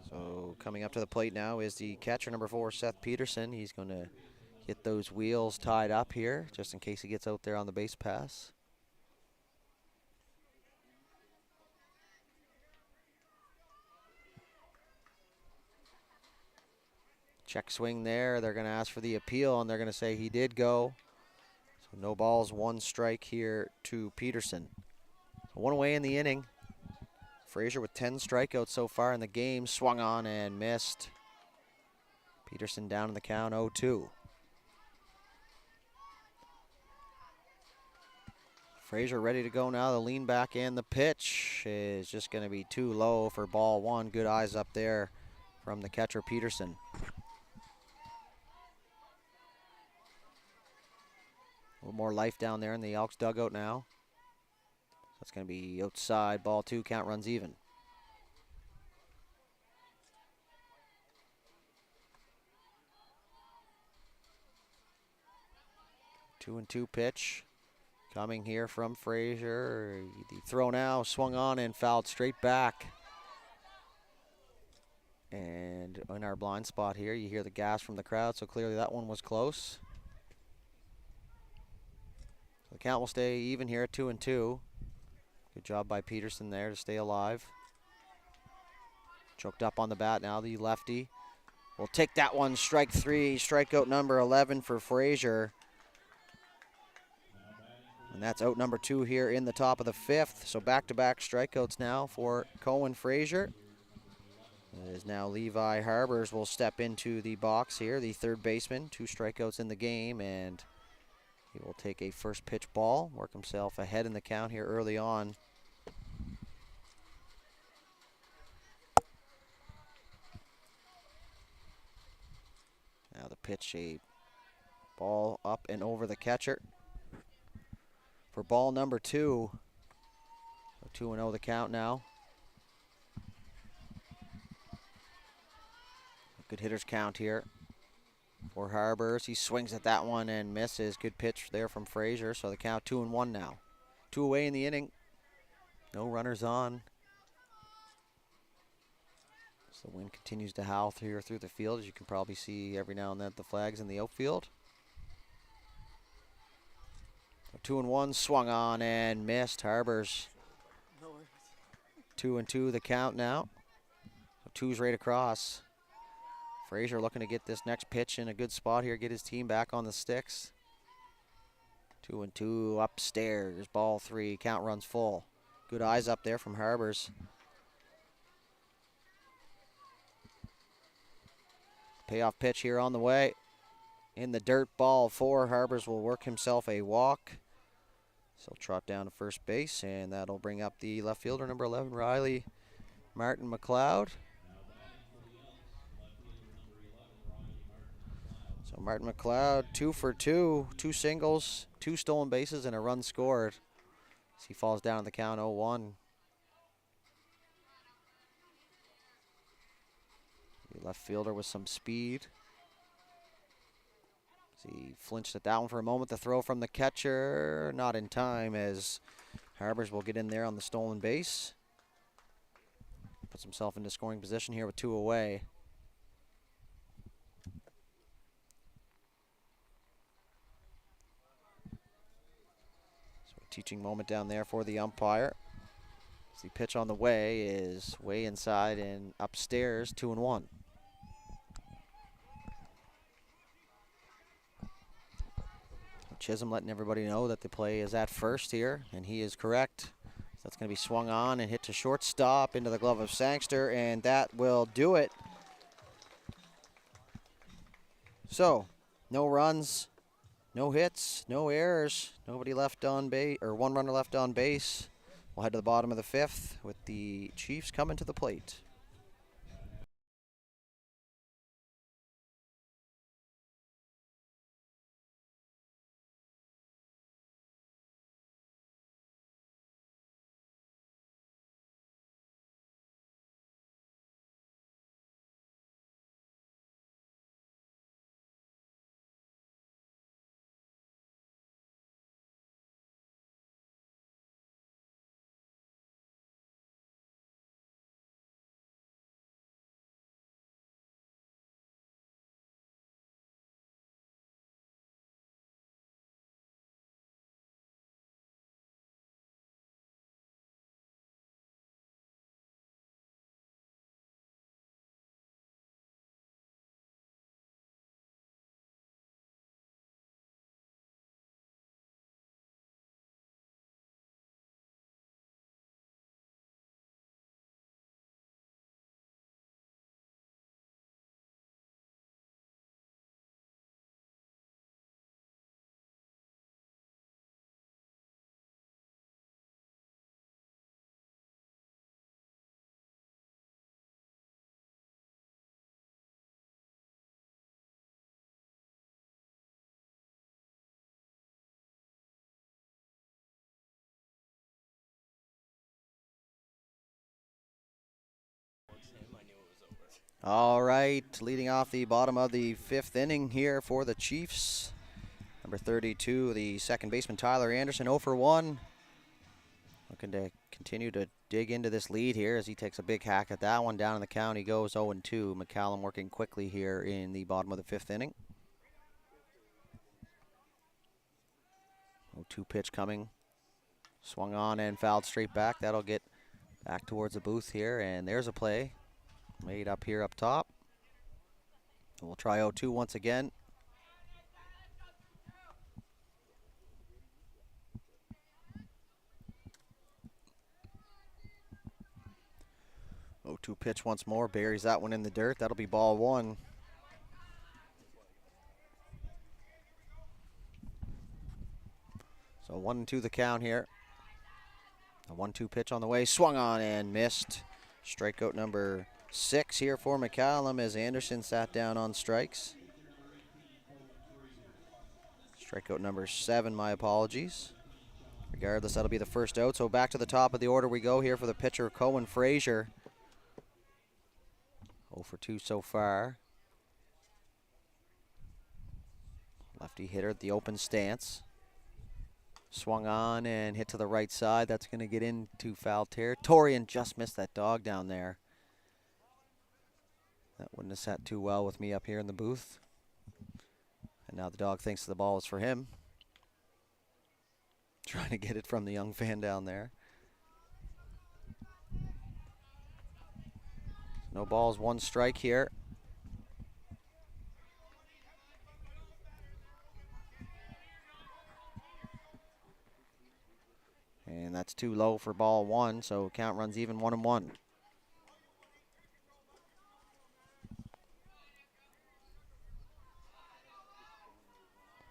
So coming up to the plate now is the catcher, number 4, Seth Peterson. He's going to get those wheels tied up here just in case he gets out there on the base pass. Check swing there. They're going to ask for the appeal, and they're going to say he did go. So no balls, 1 strike here to Peterson. So 1 away in the inning. Frazier with 10 strikeouts so far in the game. Swung on and missed. Peterson down in the count, 0-2. Frazier ready to go now. The lean back and the pitch is just going to be too low for ball one. Good eyes up there from the catcher, Peterson. A little more life down there in the Elks dugout now. That's going to be outside, ball two, count runs even. 2-2 pitch coming here from Frazier. The throw now, swung on and fouled straight back. And in our blind spot here, you hear the gas from the crowd, so clearly that one was close. So the count will stay even here at 2-2. Good job by Peterson there to stay alive. Choked up on the bat now, the lefty. Will take that one, strike three, strikeout number 11 for Frazier. And that's out number 2 here in the top of the 5th. So back-to-back strikeouts now for Cohen Frazier. It is now Levi Harbers will step into the box here, the third baseman. 2 strikeouts in the game, and he will take a first pitch ball, work himself ahead in the count here early on. Now the pitch, a ball up and over the catcher. For ball number 2. So 2-0 the count now. Good hitter's count here for Harbers. He swings at that one and misses. Good pitch there from Frazier. So the count 2-1 now. 2 away in the inning. No runners on. So the wind continues to howl here through the field, as you can probably see every now and then the flags in the outfield. 2-1, swung on and missed. Harbers. 2-2 the count now. So 2's right across. Frazier looking to get this next pitch in a good spot here, get his team back on the sticks. 2-2 upstairs, ball 3, count runs full. Good eyes up there from Harbers. Payoff pitch here on the way. In the dirt, ball 4. Harbers will work himself a walk. So trot down to first base, and that'll bring up the left fielder, number 11, Riley Martin McLeod. So Martin McLeod, 2 for 2, 2 singles, 2 stolen bases, and a run scored. As he falls down in the count, 0-1. The left fielder with some speed. He flinched at that one for a moment. The throw from the catcher, not in time, as Harbers will get in there on the stolen base. Puts himself into scoring position here with 2 away. So a teaching moment down there for the umpire. As the pitch on the way is way inside and upstairs, 2-1. Chisholm letting everybody know that the play is at first here, and he is correct. So that's going to be swung on and hit to shortstop into the glove of Sangster, and that will do it. So, no runs, no hits, no errors, nobody left on base, or 1 runner left on base. We'll head to the bottom of the 5th with the Chiefs coming to the plate. All right, leading off the bottom of the 5th inning here for the Chiefs. Number 32, the second baseman Tyler Anderson, 0 for 1. Looking to continue to dig into this lead here as he takes a big hack at that one. Down in the count he goes, 0-2. McCallum working quickly here in the bottom of the 5th inning. 0-2 pitch coming. Swung on and fouled straight back. That'll get back towards the booth here, and there's a play made up here up top. We'll try 0-2 once again. Oh, 2 pitch once more, buries that one in the dirt. That'll be ball 1. So 1-2 the count here. A 1-2 pitch on the way, swung on and missed. Strikeout number 6 here for McCallum as Anderson sat down on strikes. Strikeout number 7, my apologies. Regardless, that'll be the first out. So back to the top of the order we go here for the pitcher, Cohen Frazier. 0 for 2 so far. Lefty hitter at the open stance. Swung on and hit to the right side. That's going to get into foul territory and just missed that dog down there. That wouldn't have sat too well with me up here in the booth. And now the dog thinks the ball is for him. Trying to get it from the young fan down there. No balls, 1 strike here. And that's too low for ball 1, so count runs even, 1-1.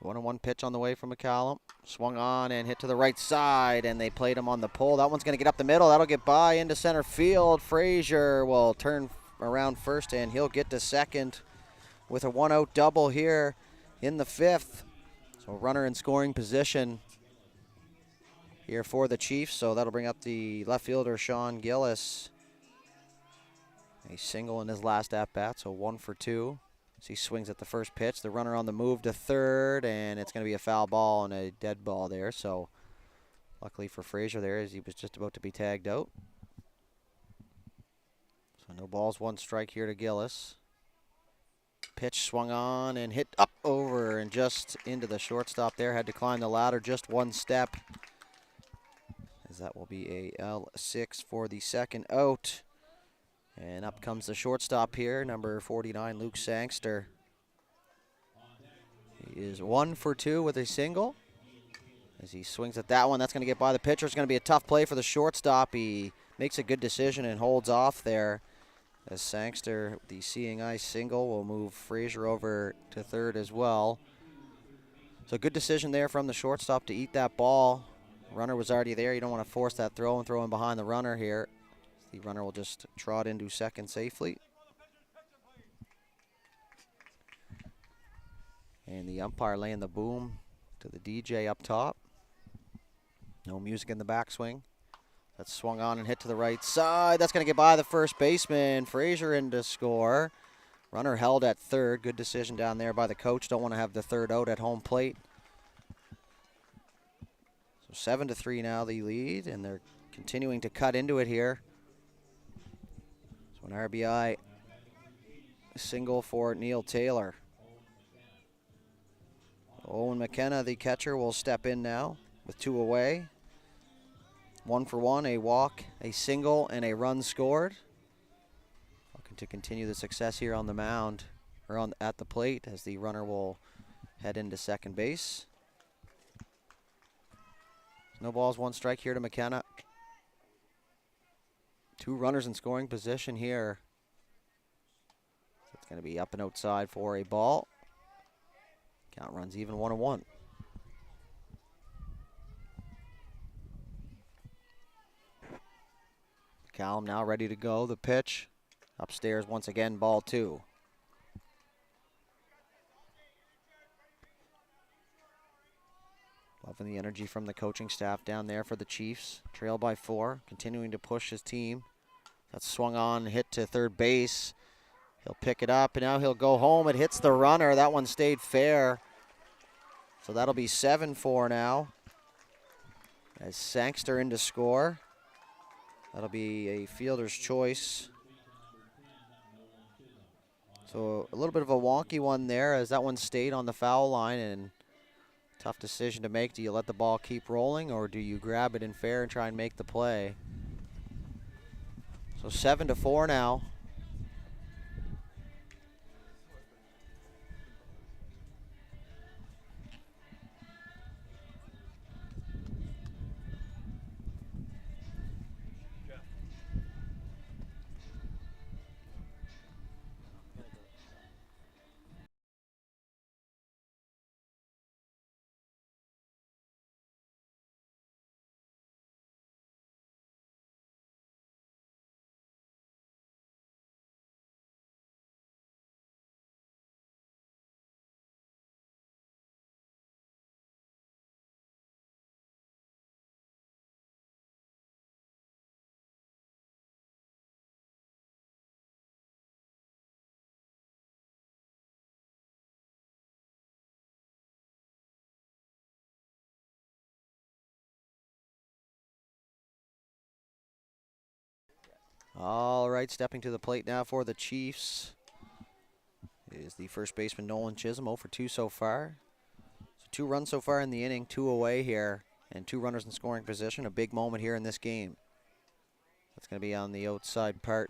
One-on-one pitch on the way from McCallum. Swung on and hit to the right side, and they played him on the pole. That one's going to get up the middle. That'll get by into center field. Frazier will turn around first, and he'll get to second with a 1-out double here in the 5th. So runner in scoring position here for the Chiefs. So that'll bring up the left fielder, Sean Gillis. A single in his last at-bat, so 1 for 2. As he swings at the first pitch, the runner on the move to third, and it's going to be a foul ball and a dead ball there. So luckily for Frazier there, as he was just about to be tagged out. So no balls, 1 strike here to Gillis. Pitch swung on and hit up over and just into the shortstop there. Had to climb the ladder just 1 step. As that will be a L6 for the second out. And up comes the shortstop here, number 49, Luke Sangster. He is 1 for 2 with a single. As he swings at that one, that's going to get by the pitcher. It's going to be a tough play for the shortstop. He makes a good decision and holds off there. As Sangster, the seeing eye single, will move Frazier over to third as well. So good decision there from the shortstop to eat that ball. Runner was already there. You don't want to force that throw and throw him behind the runner here. The runner will just trot into second safely. And the umpire laying the boom to the DJ up top. No music in the backswing. That's swung on and hit to the right side. That's going to get by the first baseman. Frazier in to score. Runner held at third. Good decision down there by the coach. Don't want to have the third out at home plate. So 7-3 now the lead, and they're continuing to cut into it here. So an RBI single for Neil Taylor. Owen McKenna, the catcher, will step in now with 2 away. 1 for 1, a walk, a single, and a run scored. Looking to continue the success here on the mound, or at the plate, as the runner will head into second base. No balls, 1 strike here to McKenna. 2 runners in scoring position here. It's going to be up and outside for a ball. Count runs even, 1-1. McCallum now ready to go. The pitch upstairs once again, ball 2. Loving the energy from the coaching staff down there for the Chiefs. Trail by 4, continuing to push his team. That's swung on, hit to third base. He'll pick it up, and now he'll go home. It hits the runner. That one stayed fair. So that'll be 7-4 now. As Sangster in to score. That'll be a fielder's choice. So a little bit of a wonky one there as that one stayed on the foul line, and tough decision to make. Do you let the ball keep rolling, or do you grab it in fair and try and make the play? So 7-4 now. All right, stepping to the plate now for the Chiefs is the first baseman Nolan Chisholm, 0 for 2 so far. So 2 runs so far in the inning, 2 away here, and 2 runners in scoring position. A big moment here in this game. That's going to be on the outside part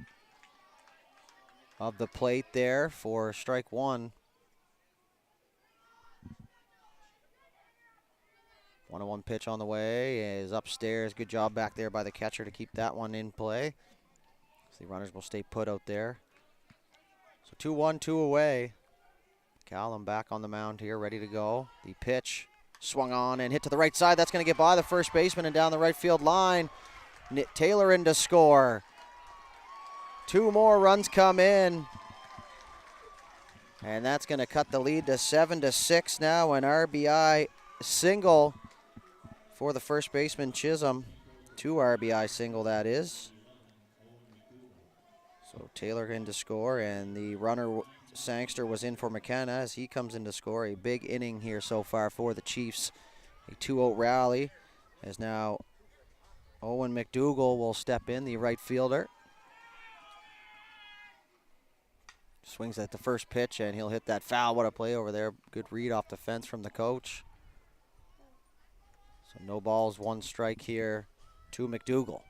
of the plate there for strike 1. 1-1 pitch on the way is upstairs. Good job back there by the catcher to keep that one in play. So the runners will stay put out there. So 2-1, 2 away. Callum back on the mound here, ready to go. The pitch swung on and hit to the right side. That's going to get by the first baseman and down the right field line. Taylor in to score. 2 more runs come in. And that's going to cut the lead to 7-6 now. An RBI single for the first baseman Chisholm. 2 RBI single, that is. So Taylor in to score, and the runner Sangster was in for McKenna as he comes in to score. A big inning here so far for the Chiefs. A 2-0 rally as now Owen McDougall will step in, the right fielder. Swings at the first pitch, and he'll hit that foul. What a play over there. Good read off the fence from the coach. So no balls, 1 strike here to McDougall.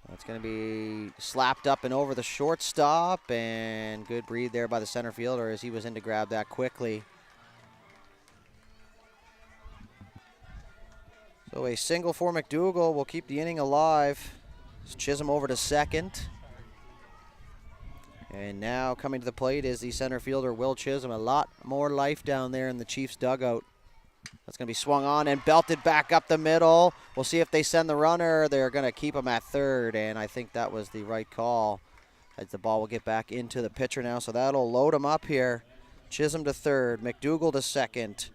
That's going to be slapped up and over the shortstop, and good read there by the center fielder as he was in to grab that quickly. So a single for McDougall will keep the inning alive. It's Chisholm over to second. And now coming to the plate is the center fielder, Will Chisholm. A lot more life down there in the Chiefs' dugout. That's going to be swung on and belted back up the middle. We'll see if they send the runner. They're going to keep him at third, and I think that was the right call as the ball will get back into the pitcher now. So that'll load him up here. Chisholm to third, McDougall to second.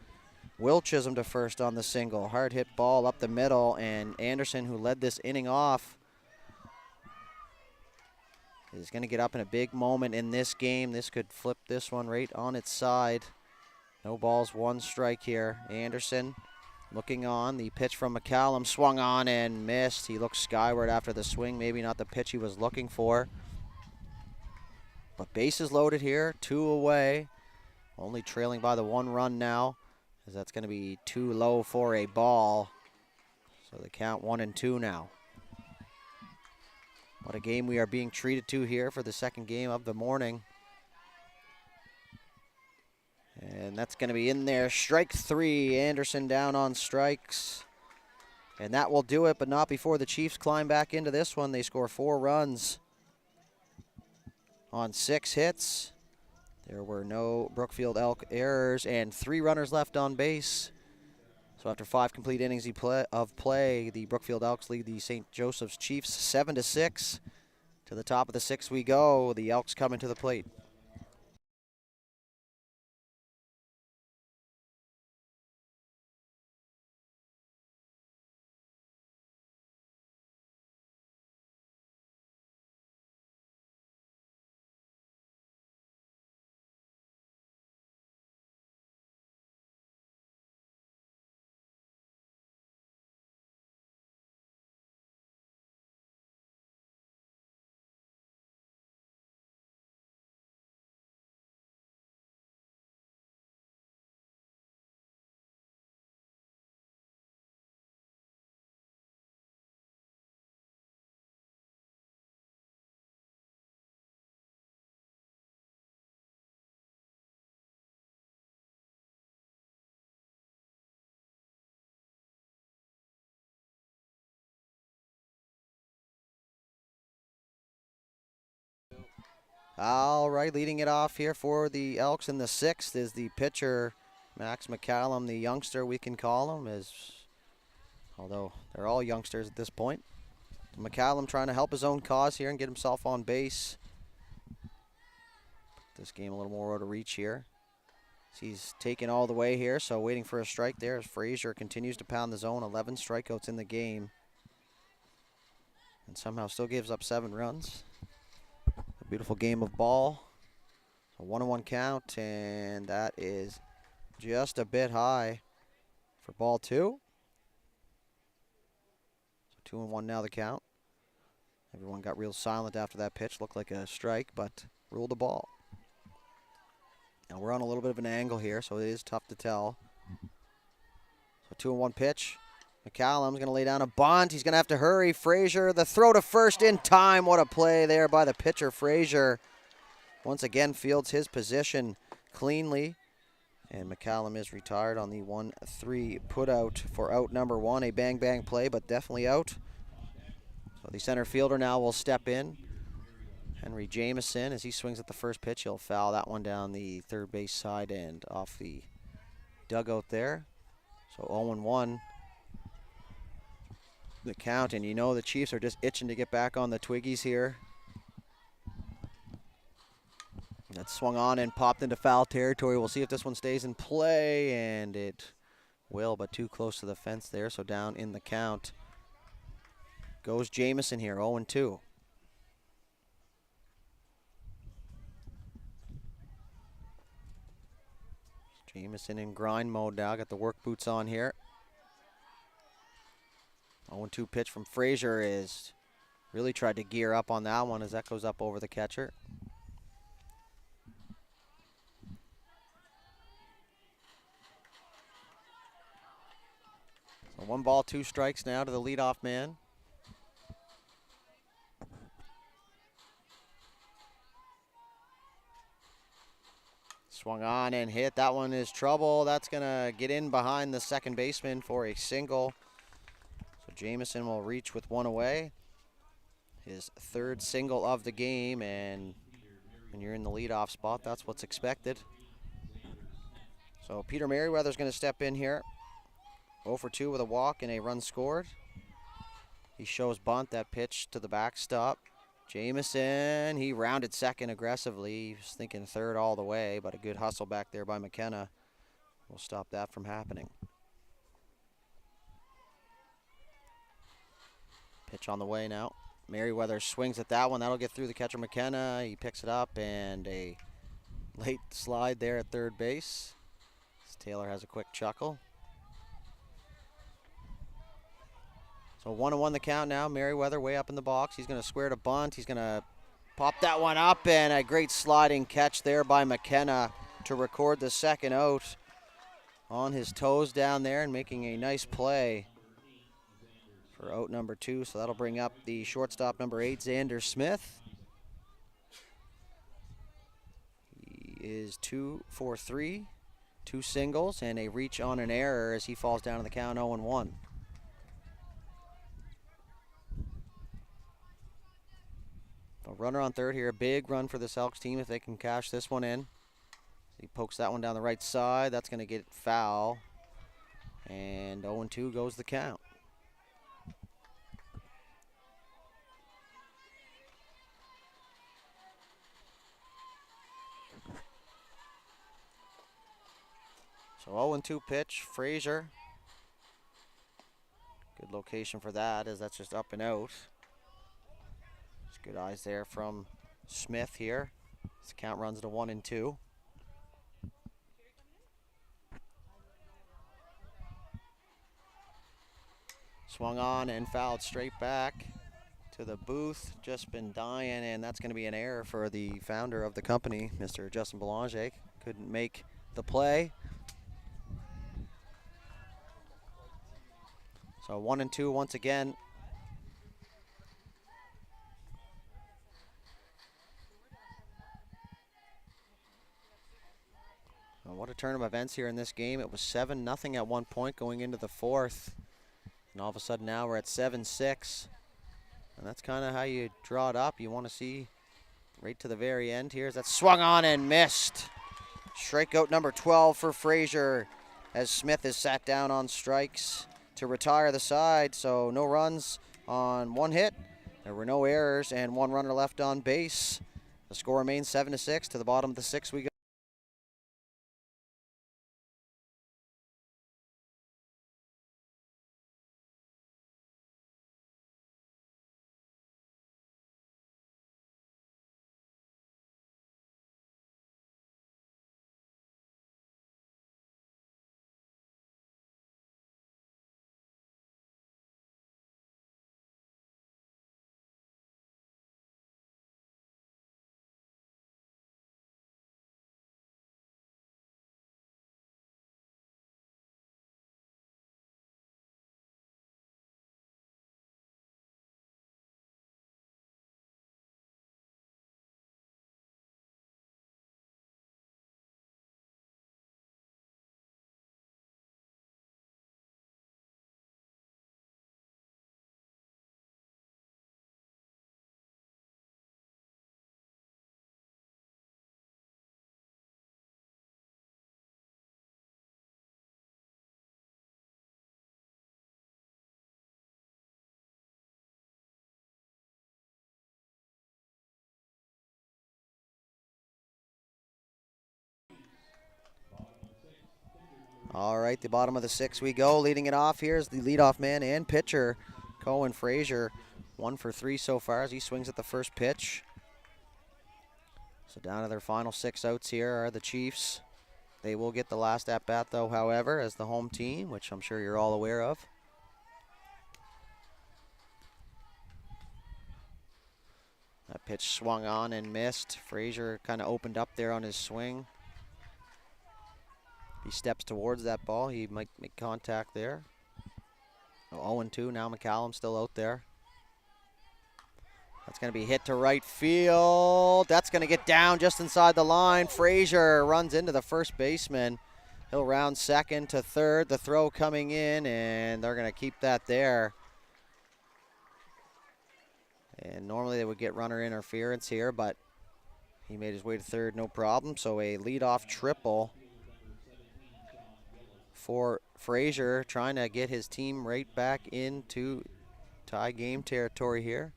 Will Chisholm to first on the single. Hard hit ball up the middle, and Anderson, who led this inning off, is going to get up in a big moment in this game. This could flip this one right on its side. No balls, 1 strike here. Anderson looking on. The pitch from McCallum swung on and missed. He looked skyward after the swing. Maybe not the pitch he was looking for. But bases loaded here, 2 away. Only trailing by the 1 run now, as that's going to be too low for a ball. So they count 1-2 now. What a game we are being treated to here for the second game of the morning. And that's going to be in there. Strike 3. Anderson down on strikes. And that will do it, but not before the Chiefs climb back into this one. They score 4 runs on 6 hits. There were no Brookfield Elk errors and 3 runners left on base. So after 5 complete innings of play, the Brookfield Elks lead the St. Joseph's Chiefs 7-6. To the top of the 6th we go. The Elks coming to the plate. All right, leading it off here for the Elks in the 6th is the pitcher, Max McCallum, the youngster we can call him, although they're all youngsters at this point. McCallum trying to help his own cause here and get himself on base. This game a little more out of reach here. He's taken all the way here, so waiting for a strike there as Frazier continues to pound the zone. 11 strikeouts in the game. And somehow still gives up 7 runs. A beautiful game of ball. A 1-1 count, and that is just a bit high for ball 2. So 2-1 now the count. Everyone got real silent after that pitch. Looked like a strike, but ruled the ball. Now we're on a little bit of an angle here, so it is tough to tell. So 2-1 pitch. McCallum's going to lay down a bunt. He's going to have to hurry. Frazier, the throw to first in time. What a play there by the pitcher, Frazier. Once again, fields his position cleanly. And McCallum is retired on the 1-3 putout for out number 1. A bang-bang play, but definitely out. So the center fielder now will step in. Henry Jamieson, as he swings at the first pitch, he'll foul that one down the third base side and off the dugout there. So 0-1 the count, and you know the Chiefs are just itching to get back on the Twiggies here. That swung on and popped into foul territory. We'll see if this one stays in play, and it will, but too close to the fence there, so down in the count goes Jamieson here, 0-2. Jamieson in grind mode now. Got the work boots on here. 0-2 pitch from Frazier is really tried to gear up on that one as that goes up over the catcher. So 1 ball, 2 strikes now to the leadoff man. Swung on and hit. That one is trouble. That's going to get in behind the second baseman for a single. So Jamieson will reach with 1 away. His 3rd single of the game, and when you're in the leadoff spot, that's what's expected. So Peter Merriweather's going to step in here. 0-2 with a walk and a run scored. He shows bunt, that pitch to the backstop. Jamieson, he rounded second aggressively. He was thinking third all the way, but a good hustle back there by McKenna will stop that from happening. Pitch on the way now. Merriweather swings at that one. That'll get through the catcher McKenna. He picks it up, and a late slide there at third base. Taylor has a quick chuckle. So 1-1 the count now. Merriweather way up in the box. He's going to square to bunt. He's going to pop that one up, and a great sliding catch there by McKenna to record the second out. On his toes down there and making a nice play for out number 2. So that'll bring up the shortstop number 8, Xander Smith. He is 2 for 3, 2 singles, and a reach on an error as he falls down to the count 0-1. A runner on third here, a big run for this Elks team if they can cash this one in. He pokes that one down the right side. That's going to get foul. And 0-2 goes the count. So 0-2 pitch, Frazier. Good location for that as that's just up and out. Good eyes there from Smith here. This count runs to 1-2. Swung on and fouled straight back to the booth. Just been dying, and that's going to be an error for the founder of the company, Mr. Justin Belanger. Couldn't make the play. So 1-2 once again. What a turn of events here in this game. It was 7-0 at one point going into the 4th. And all of a sudden now we're at 7-6. And that's kind of how you draw it up. You want to see right to the very end here. That's swung on and missed. Strikeout number 12 for Frazier as Smith is sat down on strikes to retire the side. So no runs on one hit. There were no errors and one runner left on base. The score remains 7-6. To the bottom of the 6th we go. All right, the bottom of the 6th we go. Leading it off here is the leadoff man and pitcher, Cohen Frazier. 1 for 3 so far as he swings at the first pitch. So down to their final 6 outs here are the Chiefs. They will get the last at-bat, though, however, as the home team, which I'm sure you're all aware of. That pitch swung on and missed. Frazier kind of opened up there on his swing. He steps towards that ball. He might make contact there. 0-2. Now McCallum still out there. That's going to be hit to right field. That's going to get down just inside the line. Frazier runs into the first baseman. He'll round second to third. The throw coming in, and they're going to keep that there. And normally they would get runner interference here, but he made his way to third, no problem. So a leadoff triple for Frazier, trying to get his team right back into tie game territory here.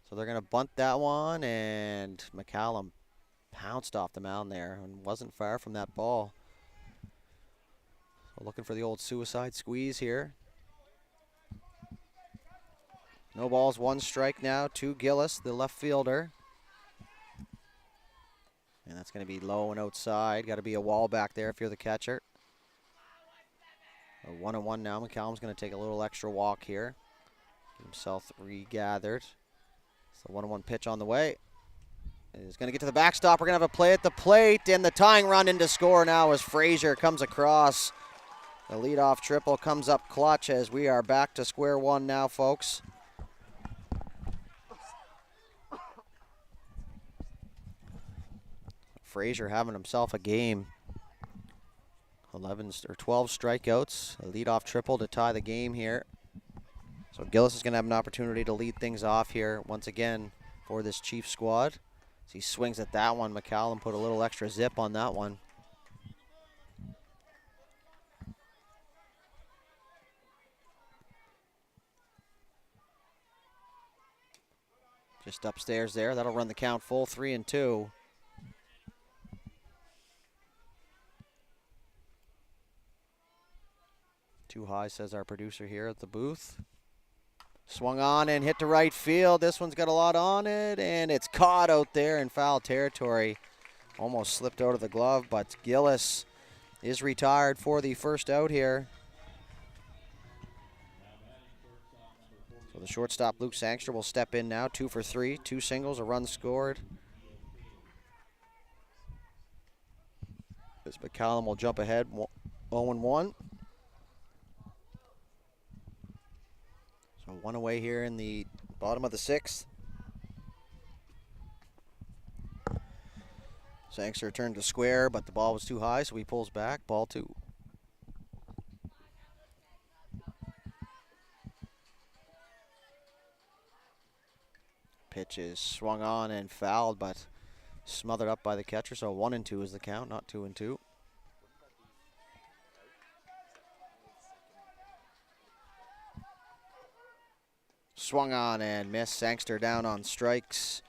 So they're going to bunt that one, and McCallum pounced off the mound there and wasn't far from that ball. So looking for the old suicide squeeze here. No balls, 1 strike now to Gillis, the left fielder. And that's going to be low and outside. Got to be a wall back there if you're the catcher. A 1-1 now. McCallum's going to take a little extra walk here. Get himself regathered. So 1-1 pitch on the way. He's going to get to the backstop. We're going to have a play at the plate, and the tying run into score now as Frazier comes across. The leadoff triple comes up clutch as we are back to square one now, folks. Frazier having himself a game. 11 or 12 strikeouts, a leadoff triple to tie the game here. So Gillis is going to have an opportunity to lead things off here once again for this Chiefs squad. As he swings at that one, McCallum put a little extra zip on that one. Just upstairs there. That'll run the count full, 3-2. Too high, says our producer here at the booth. Swung on and hit to right field. This one's got a lot on it, and it's caught out there in foul territory. Almost slipped out of the glove, but Gillis is retired for the first out here. So the shortstop, Luke Sangster, will step in now. 2 for 3, 2 singles, a run scored. As McCallum will jump ahead, 0-1. So 1 away here in the bottom of the 6th. Sangster turned to square, but the ball was too high, so he pulls back. Ball 2. Pitch is swung on and fouled, but smothered up by the catcher. So 1-2 is the count, not 2-2. Swung on and missed. Sangster down on strikes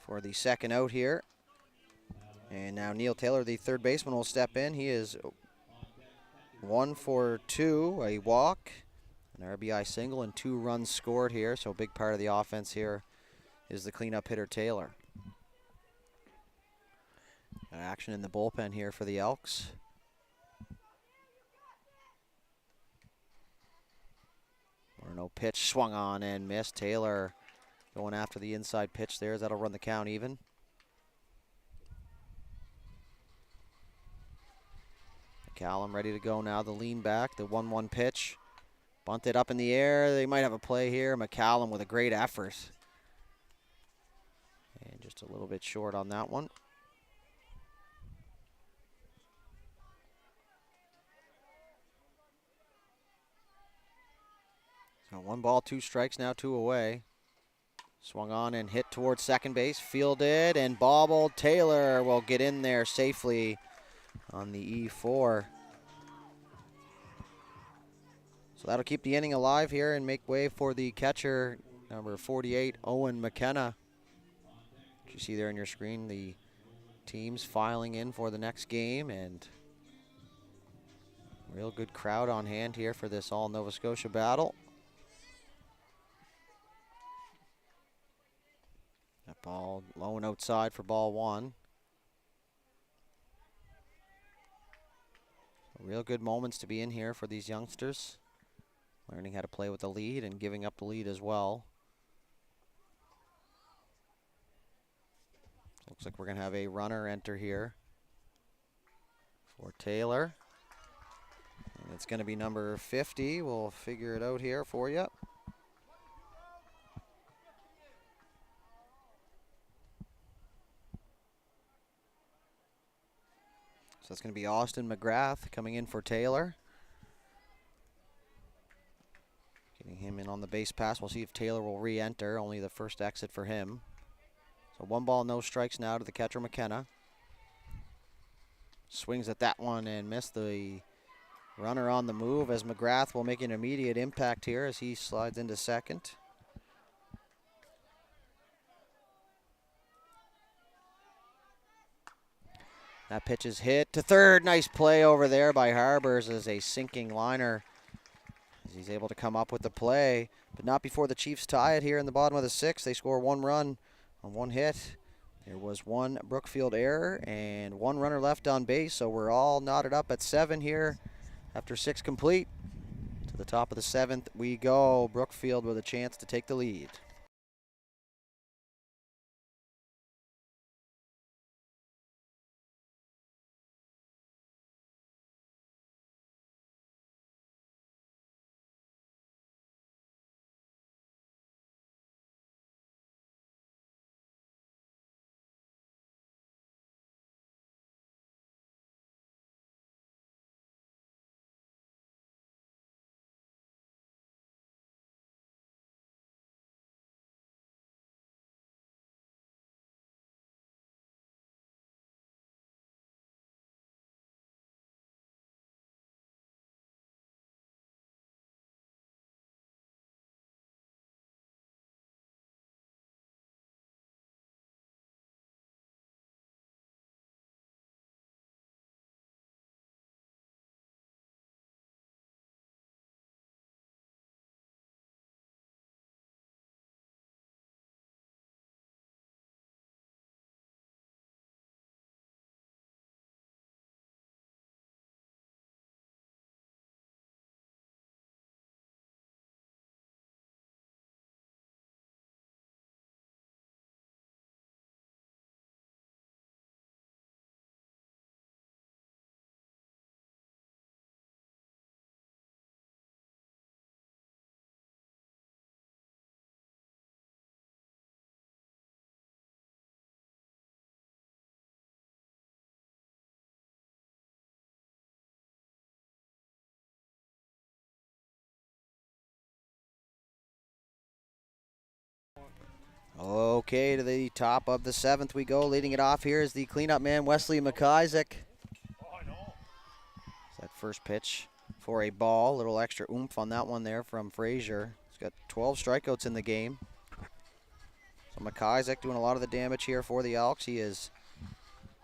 for the second out here. And now Neil Taylor, the third baseman, will step in. He is 1 for 2, a walk, an RBI single, and 2 runs scored here. So a big part of the offense here is the cleanup hitter Taylor. Action in the bullpen here for the Elks. No pitch, swung on and missed. Taylor going after the inside pitch there. That'll run the count even. McCallum ready to go now. The lean back, the 1-1 pitch. Bunted up in the air. They might have a play here. McCallum with a great effort. And just a little bit short on that one. So 1 ball, 2 strikes, now 2 away. Swung on and hit towards second base. Fielded and bobbled. Taylor will get in there safely on the E4. So that'll keep the inning alive here and make way for the catcher, number 48, Owen McKenna. You see there on your screen the teams filing in for the next game, and real good crowd on hand here for this all Nova Scotia battle. That ball low and outside for ball 1. Real good moments to be in here for these youngsters. Learning how to play with the lead and giving up the lead as well. Looks like we're going to have a runner enter here for Taylor. And it's going to be number 50. We'll figure it out here for you. So that's going to be Austin McGrath coming in for Taylor. Getting him in on the base pass. We'll see if Taylor will re-enter. Only the first exit for him. So 1 ball, no strikes now to the catcher McKenna. Swings at that one and missed. The runner on the move as McGrath will make an immediate impact here as he slides into second. That pitch is hit to third. Nice play over there by Harbers as a sinking liner. As he's able to come up with the play, but not before the Chiefs tie it here in the bottom of the 6th. They score 1 run on 1 hit. There was 1 Brookfield error and 1 runner left on base, so we're all knotted up at 7 here after 6 complete. To the top of the 7th we go. Brookfield with a chance to take the lead. Okay, to the top of the 7th we go. Leading it off here is the cleanup man, Wesley McIsaac. That first pitch for a ball. A little extra oomph on that one there from Frazier. He's got 12 strikeouts in the game. So McIsaac doing a lot of the damage here for the Elks. He has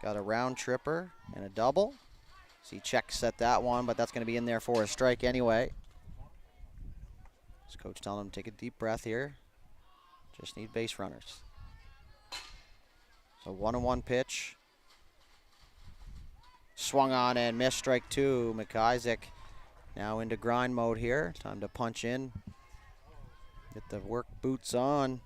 got a round tripper and a double. So he checks at that one, but that's going to be in there for a strike anyway. His coach telling him to take a deep breath here. Just need base runners. So 1-1 pitch. Swung on and missed, strike 2. McIsaac now into grind mode here. Time to punch in. Get the work boots on.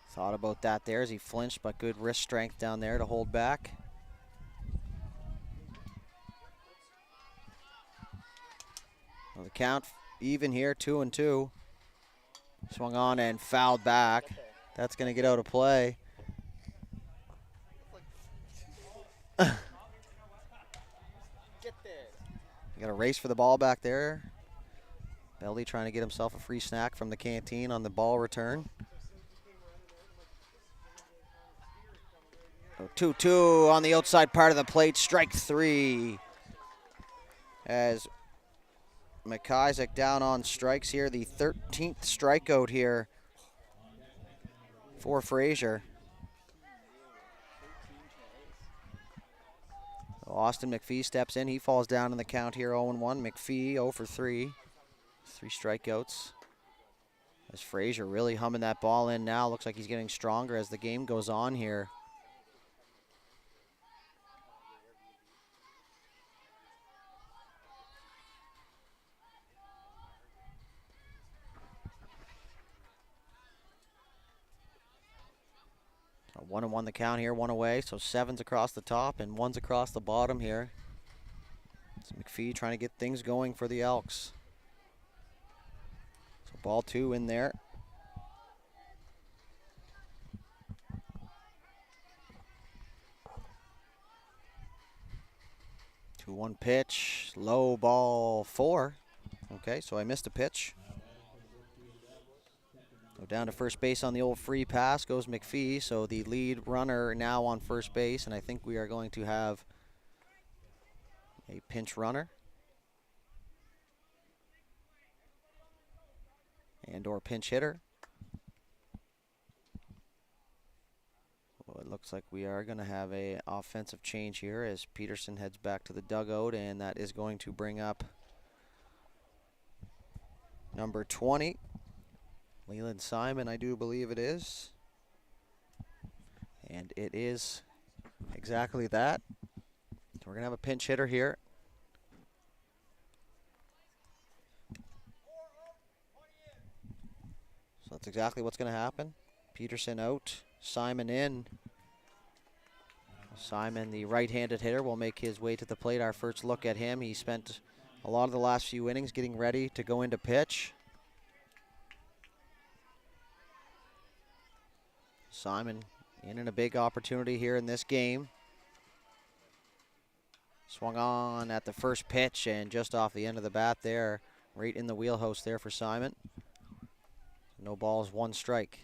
Thought about that there as he flinched, but good wrist strength down there to hold back. Well, the count even here, 2-2. Swung on and fouled back. That's going to get out of play. You got a race for the ball back there. Belly trying to get himself a free snack from the canteen on the ball return. 2-2 on the outside part of the plate, strike 3. As McIsaac down on strikes here, the 13th strikeout here for Frazier. Austin McPhee steps in. He falls down in the count here, 0-1. McPhee 0 for 3. 3 strikeouts. As Frazier really humming that ball in now. Looks like he's getting stronger as the game goes on here. So 1-1 the count here, 1 away. So 7's across the top and 1's across the bottom here. So McPhee trying to get things going for the Elks. So ball 2 in there. 2-1 pitch, low, ball 4. Okay, so I missed a pitch. Go down to first base on the old free pass goes McPhee. So the lead runner now on first base, and I think we are going to have a pinch runner and or pinch hitter. Well, it looks like we are going to have a offensive change here as Peterson heads back to the dugout, and that is going to bring up number 20. Leland Simon, I do believe it is. And it is exactly that. So we're going to have a pinch hitter here. So that's exactly what's going to happen. Peterson out, Simon in. Simon, the right-handed hitter, will make his way to the plate. Our first look at him. He spent a lot of the last few innings getting ready to go into pitch. Simon in a big opportunity here in this game. Swung on at the first pitch and just off the end of the bat there. Right in the wheelhouse there for Simon. No balls, 1 strike.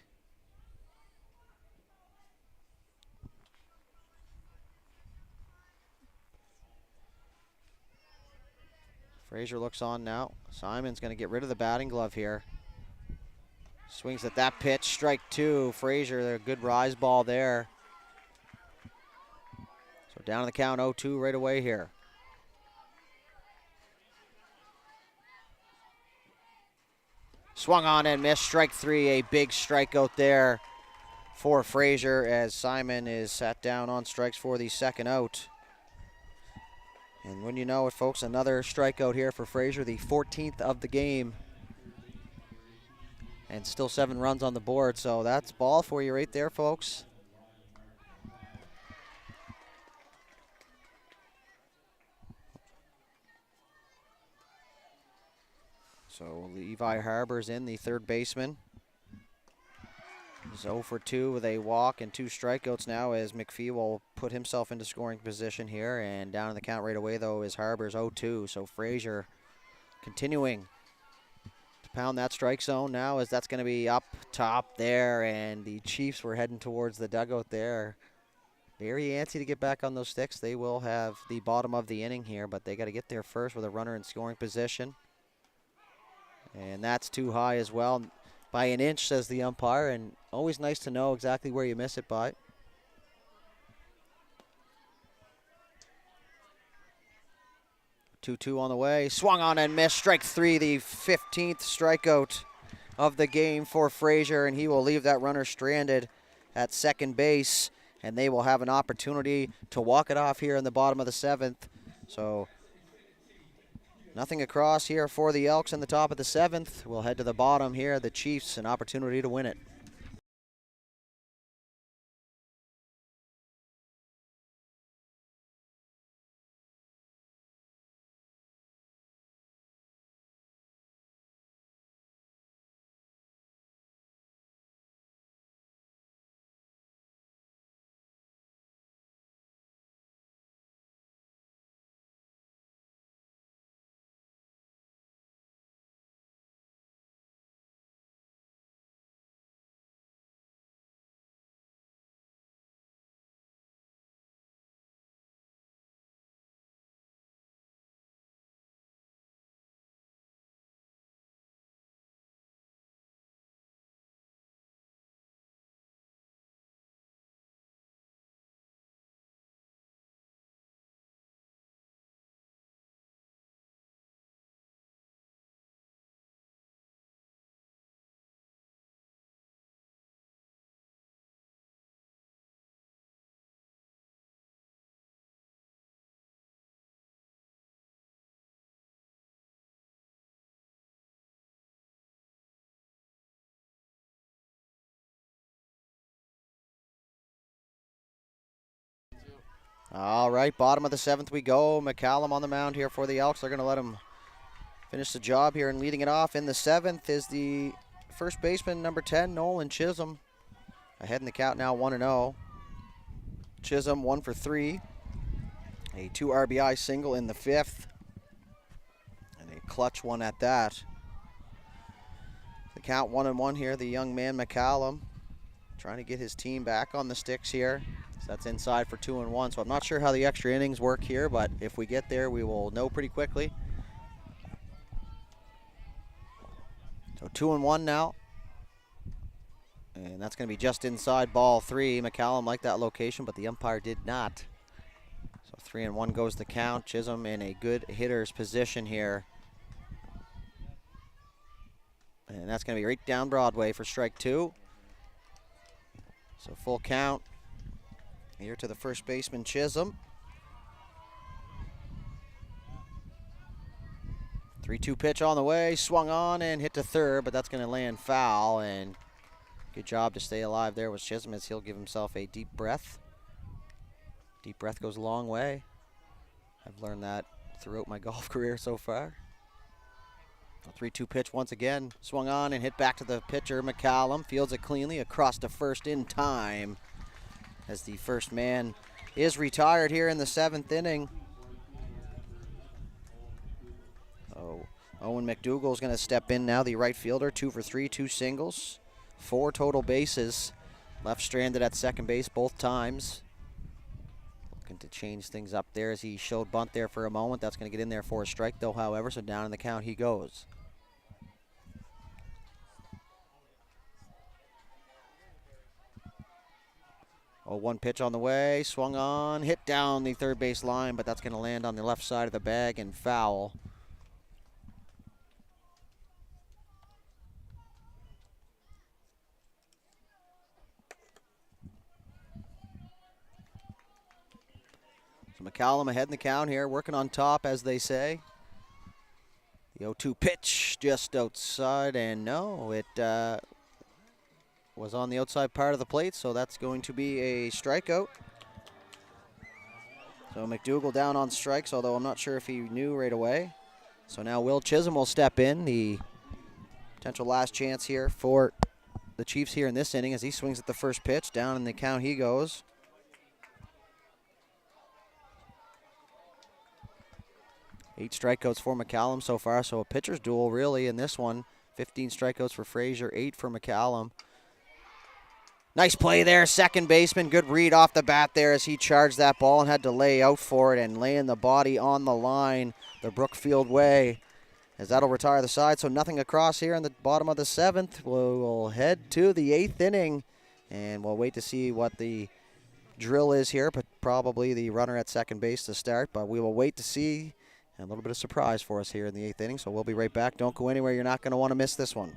Frazier looks on now. Simon's going to get rid of the batting glove here. Swings at that pitch, strike 2. Frazier, a good rise ball there. So down to the count, 0-2 right away here. Swung on and missed, strike 3. A big strikeout there for Frazier as Simon is sat down on strikes for the second out. And when you know it, folks, another strikeout here for Frazier, the 14th of the game. And still 7 runs on the board, so that's ball for you right there, folks. So Levi Harbor's in, the third baseman. He's 0 for 2 with a walk and 2 strikeouts now, as McPhee will put himself into scoring position here. And down in the count right away, though, is Harbor's 0-2. So Frazier continuing to pound that strike zone now, as that's going to be up top there. And the Chiefs were heading towards the dugout there. Very antsy to get back on those sticks. They will have the bottom of the inning here, but they got to get there first with a runner in scoring position. And that's too high as well. By an inch, says the umpire, and always nice to know exactly where you miss it by. Two on the way. Swung on and missed. Strike 3, the 15th strikeout of the game for Frazier, and he will leave that runner stranded at second base, and they will have an opportunity to walk it off here in the bottom of the 7th. So nothing across here for the Elks in the top of the 7th. We'll head to the bottom here. The Chiefs, an opportunity to win it. All right, bottom of the 7th we go. McCallum on the mound here for the Elks. They're going to let him finish the job here, and leading it off in the 7th is the first baseman, number 10, Nolan Chisholm. Ahead in the count now, 1-0. Chisholm 1 for 3. A 2 RBI single in the 5th. And a clutch one at that. The count 1-1 here, the young man McCallum trying to get his team back on the sticks here. So that's inside for 2-1. So I'm not sure how the extra innings work here, but if we get there, we will know pretty quickly. So 2-1 now. And that's going to be just inside ball 3. McCallum liked that location, but the umpire did not. So 3-1 goes the count. Chisholm in a good hitter's position here. And that's going to be right down Broadway for strike 2. So full count here to the first baseman, Chisholm. 3-2 pitch on the way, swung on and hit to third, but that's going to land foul. And good job to stay alive there with Chisholm, as he'll give himself a deep breath. Deep breath goes a long way. I've learned that throughout my golf career so far. A 3-2 pitch once again, swung on and hit back to the pitcher, McCallum. Fields it cleanly across to first in time, as the first man is retired here in the 7th inning. Oh, Owen McDougall is going to step in now, the right fielder. 2 for 3, 2 singles, 4 total bases. Left stranded at second base both times. Looking to change things up there as he showed bunt there for a moment. That's going to get in there for a strike though, however, so down in the count he goes. Oh, 1 pitch on the way, swung on, hit down the third base line, but that's going to land on the left side of the bag and foul. So McCallum ahead in the count here, working on top, as they say. The 0-2 pitch just outside, and no, it was on the outside part of the plate, so that's going to be a strikeout. So McDougall down on strikes, although I'm not sure if he knew right away. So now Will Chisholm will step in, the potential last chance here for the Chiefs here in this inning as he swings at the first pitch. Down in the count he goes. Eight strikeouts for McCallum so far, so a pitcher's duel really in this one. 15 strikeouts for Frazier, 8 for McCallum. Nice play there, second baseman. Good read off the bat there as he charged that ball and had to lay out for it and laying the body on the line the Brookfield way. As that'll retire the side, so nothing across here in the bottom of the 7th. We'll head to the 8th inning, and we'll wait to see what the drill is here, but probably the runner at second base to start. But we will wait to see. A little bit of surprise for us here in the 8th inning, so we'll be right back. Don't go anywhere. You're not going to want to miss this one.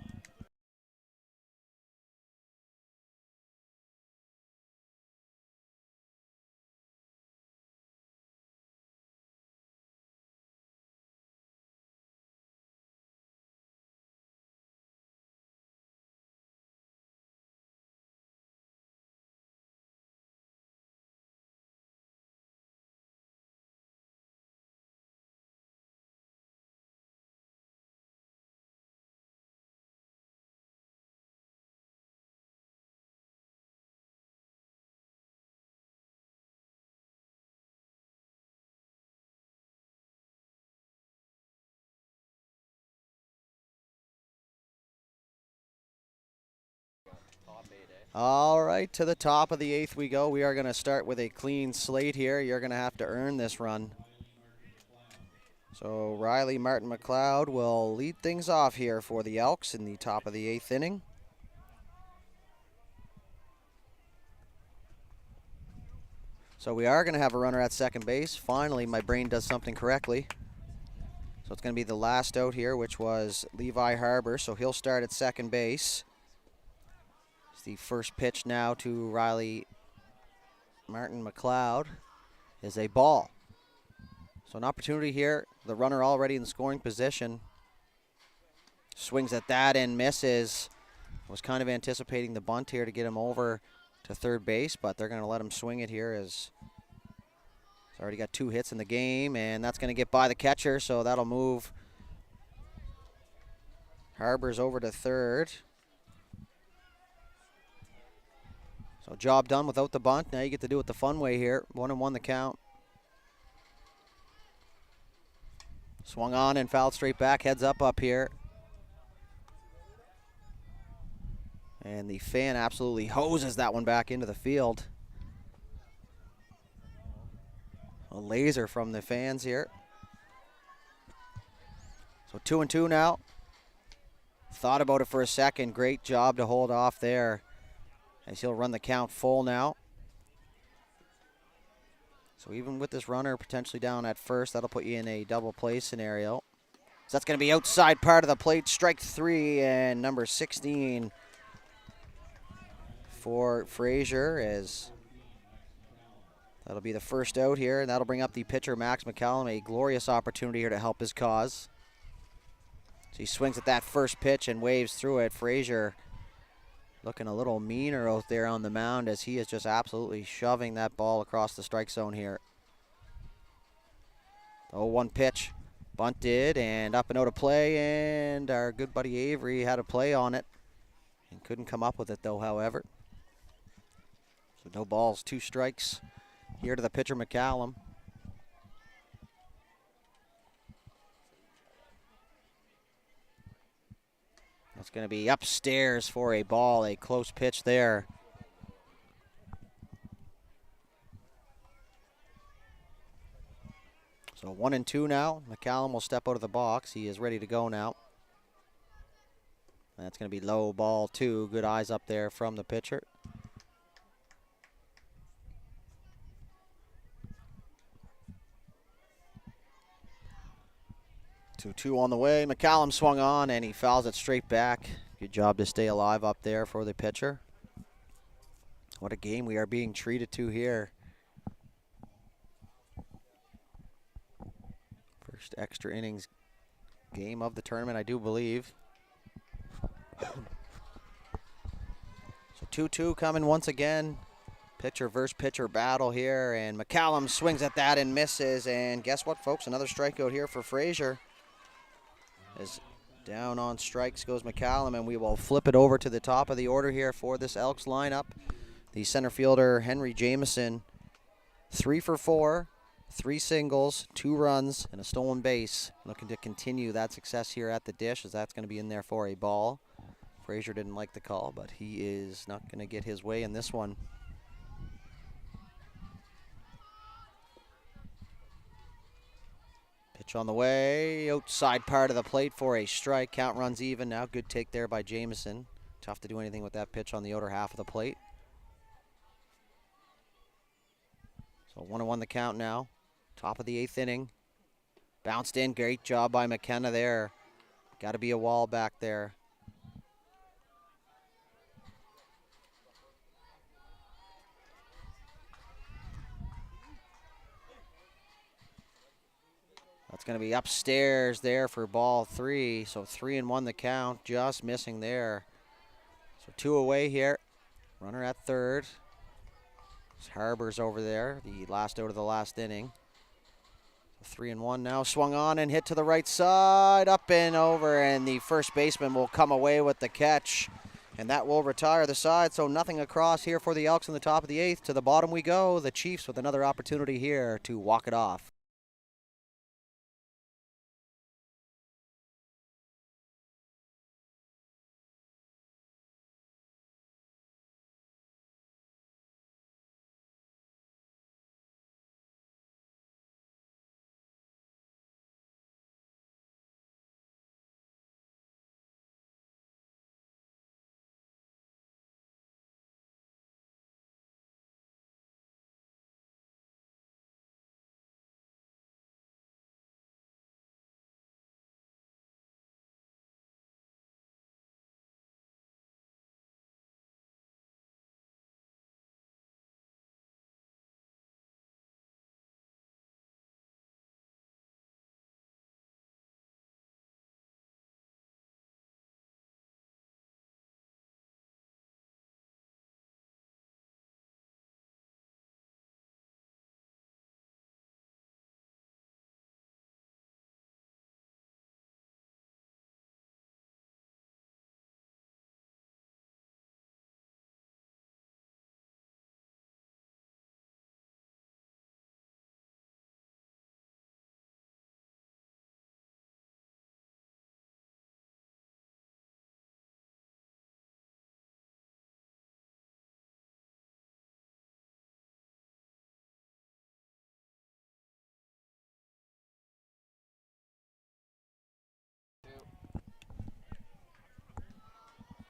All right, to the top of the 8th we go. We are going to start with a clean slate here. You're going to have to earn this run. So Riley Martin McLeod will lead things off here for the Elks in the top of the 8th inning. So we are going to have a runner at second base. Finally, my brain does something correctly. So it's going to be the last out here, which was Levi Harbor. So he'll start at second base. It's the first pitch now to Riley Martin McLeod is a ball. So an opportunity here. The runner already in the scoring position. Swings at that and misses. Was kind of anticipating the bunt here to get him over to third base, but they're going to let him swing it here as he's already got 2 hits in the game, and that's going to get by the catcher, so that'll move Harbor's over to third. So job done without the bunt. Now you get to do it the fun way here. 1-1 the count. Swung on and fouled straight back. Heads up here. And the fan absolutely hoses that one back into the field. A laser from the fans here. So 2-2 now. Thought about it for a second. Great job to hold off there, as he'll run the count full now. So even with this runner potentially down at first, that'll put you in a double play scenario. So that's going to be outside part of the plate. Strike 3 and number 16 for Frazier, as that'll be the first out here, and that'll bring up the pitcher Max McCallum. A glorious opportunity here to help his cause. So he swings at that first pitch and waves through it. Frazier looking a little meaner out there on the mound, as he is just absolutely shoving that ball across the strike zone here. 0-1 pitch, bunted, and up and out of play, and our good buddy Avery had a play on it and couldn't come up with it though, however. So no balls, 2 strikes here to the pitcher McCallum. That's going to be upstairs for a ball, a close pitch there. So 1-2 now. McCallum will step out of the box. He is ready to go now. That's going to be low, ball 2. Good eyes up there from the pitcher. 2-2 on the way. McCallum swung on and he fouls it straight back. Good job to stay alive up there for the pitcher. What a game we are being treated to here. First extra innings game of the tournament, I do believe. So 2-2 coming once again. Pitcher versus pitcher battle here, and McCallum swings at that and misses. And guess what, folks? Another strikeout here for Frazier, as Down on strikes goes McCallum, and we will flip it over to the top of the order here for this Elks lineup. The center fielder, Henry Jameson, 3 for 4, 3 singles, 2 runs, and a stolen base. Looking to continue that success here at the dish, as that's going to be in there for a ball. Frazier didn't like the call, but he is not going to get his way in this one. Pitch on the way, outside part of the plate for a strike. Count runs even now. Good take there by Jameson. Tough to do anything with that pitch on the outer half of the plate. So 1-1 the count now. Top of the 8th inning. Bounced in. Great job by McKenna there. Got to be a wall back there. That's going to be upstairs there for ball 3. So 3-1 the count. Just missing there. So 2 away here. Runner at third. Harbor's over there. The last out of the last inning. 3-1 now. Swung on and hit to the right side. Up and over. And the first baseman will come away with the catch. And that will retire the side. So nothing across here for the Elks in the top of the 8th. To the bottom we go. The Chiefs with another opportunity here to walk it off.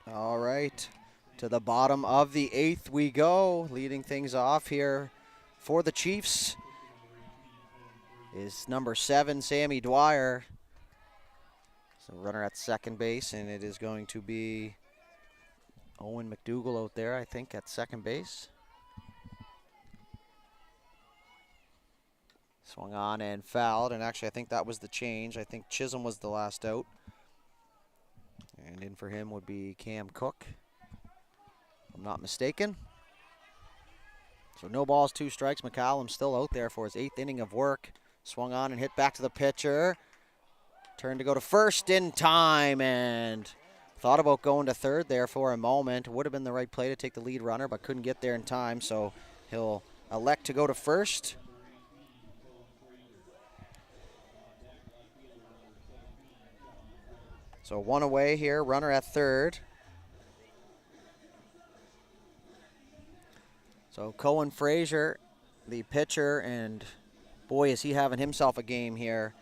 All right, to the bottom of the 8th we go. Leading things off here for the Chiefs is number 7, Sammy Dwyer. So runner at second base, and it is going to be Owen McDougall out there, I think, at second base. Swung on and fouled, and actually I think that was the change. I think Chisholm was the last out. And in for him would be Cam Cook, if I'm not mistaken. So no balls, 2 strikes. McCallum still out there for his 8th inning of work. Swung on and hit back to the pitcher. Turned to go to first in time, and thought about going to third there for a moment. Would have been the right play to take the lead runner, but couldn't get there in time, so he'll elect to go to first. So 1 away here, runner at third. So Cohen Frazier, the pitcher, and boy, is he having himself a game here.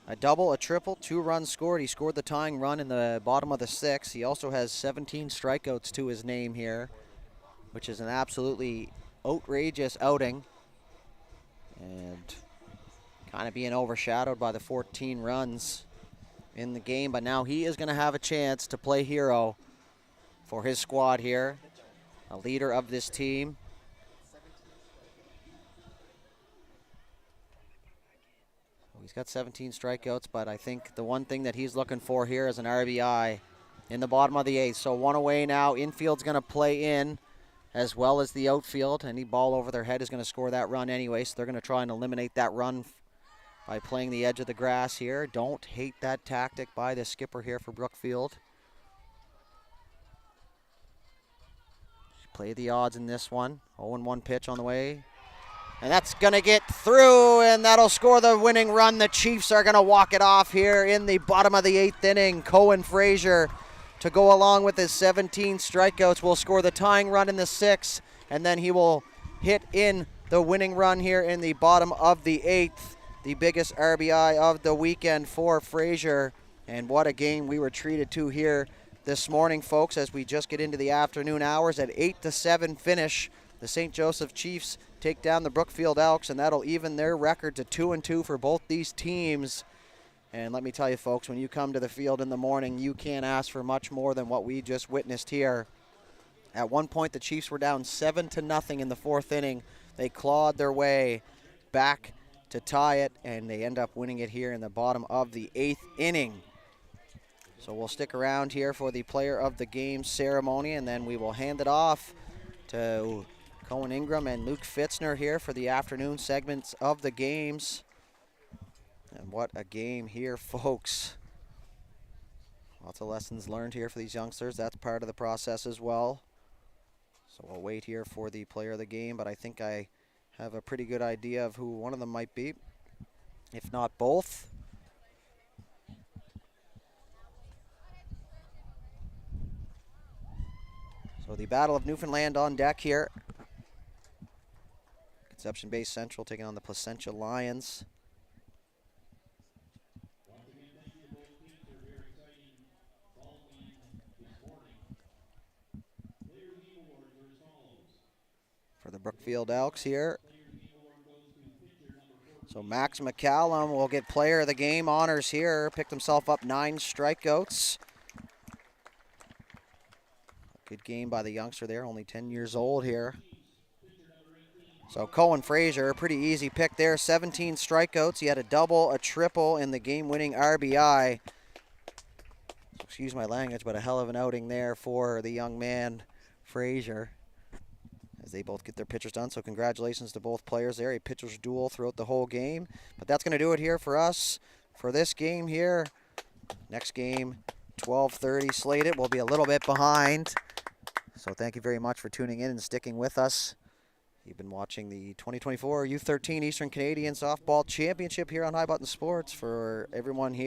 A double, a triple, 2 runs scored. He scored the tying run in the bottom of the 6th. He also has 17 strikeouts to his name here, which is an absolutely outrageous outing. And kind of being overshadowed by the 14 runs in the game, but now he is going to have a chance to play hero for his squad here, a leader of this team. He's got 17 strikeouts, but I think the one thing that he's looking for here is an RBI in the bottom of the 8th. So 1 away now. Infield's going to play in as well as the outfield. Any ball over their head is going to score that run anyway, so they're going to try and eliminate that run by playing the edge of the grass here. Don't hate that tactic by the skipper here for Brookfield. Play the odds in this one. 0-1 pitch on the way. And that's going to get through, and that'll score the winning run. The Chiefs are going to walk it off here in the bottom of the 8th inning. Cohen Frazier, to go along with his 17 strikeouts, will score the tying run in the 6th, and then he will hit in the winning run here in the bottom of the 8th. The biggest RBI of the weekend for Frazier. And what a game we were treated to here this morning, folks, as we just get into the afternoon hours. At 8-7 finish, the St. Joseph Chiefs take down the Brookfield Elks, and that'll even their record to 2-2 for both these teams. And let me tell you, folks, when you come to the field in the morning, you can't ask for much more than what we just witnessed here. At one point, the Chiefs were down 7-0 in the 4th inning. They clawed their way back to tie it, and they end up winning it here in the bottom of the 8th inning. So we'll stick around here for the player of the game ceremony, and then we will hand it off to Cohen Ingram and Luke Fitzner here for the afternoon segments of the games. And what a game here, folks. Lots of lessons learned here for these youngsters. That's part of the process as well. So we'll wait here for the player of the game, but I think I have a pretty good idea of who one of them might be, if not both. So the Battle of Newfoundland on deck here. Conception Bay Central taking on the Placentia Lions. For the Brookfield Elks here. So Max McCallum will get player of the game honors here. Picked himself up 9 strikeouts. Good game by the youngster there, only 10 years old here. So Cohen Frazier, pretty easy pick there. 17 strikeouts. He had a double, a triple, and the game-winning RBI. Excuse my language, but a hell of an outing there for the young man, Frazier, as they both get their pitchers done. So congratulations to both players there. A pitcher's duel throughout the whole game. But that's going to do it here for us for this game here. Next game, 12:30 slated. We'll be a little bit behind. So thank you very much for tuning in and sticking with us. You've been watching the 2024 U13 Eastern Canadians Softball Championship here on High Button Sports. For everyone here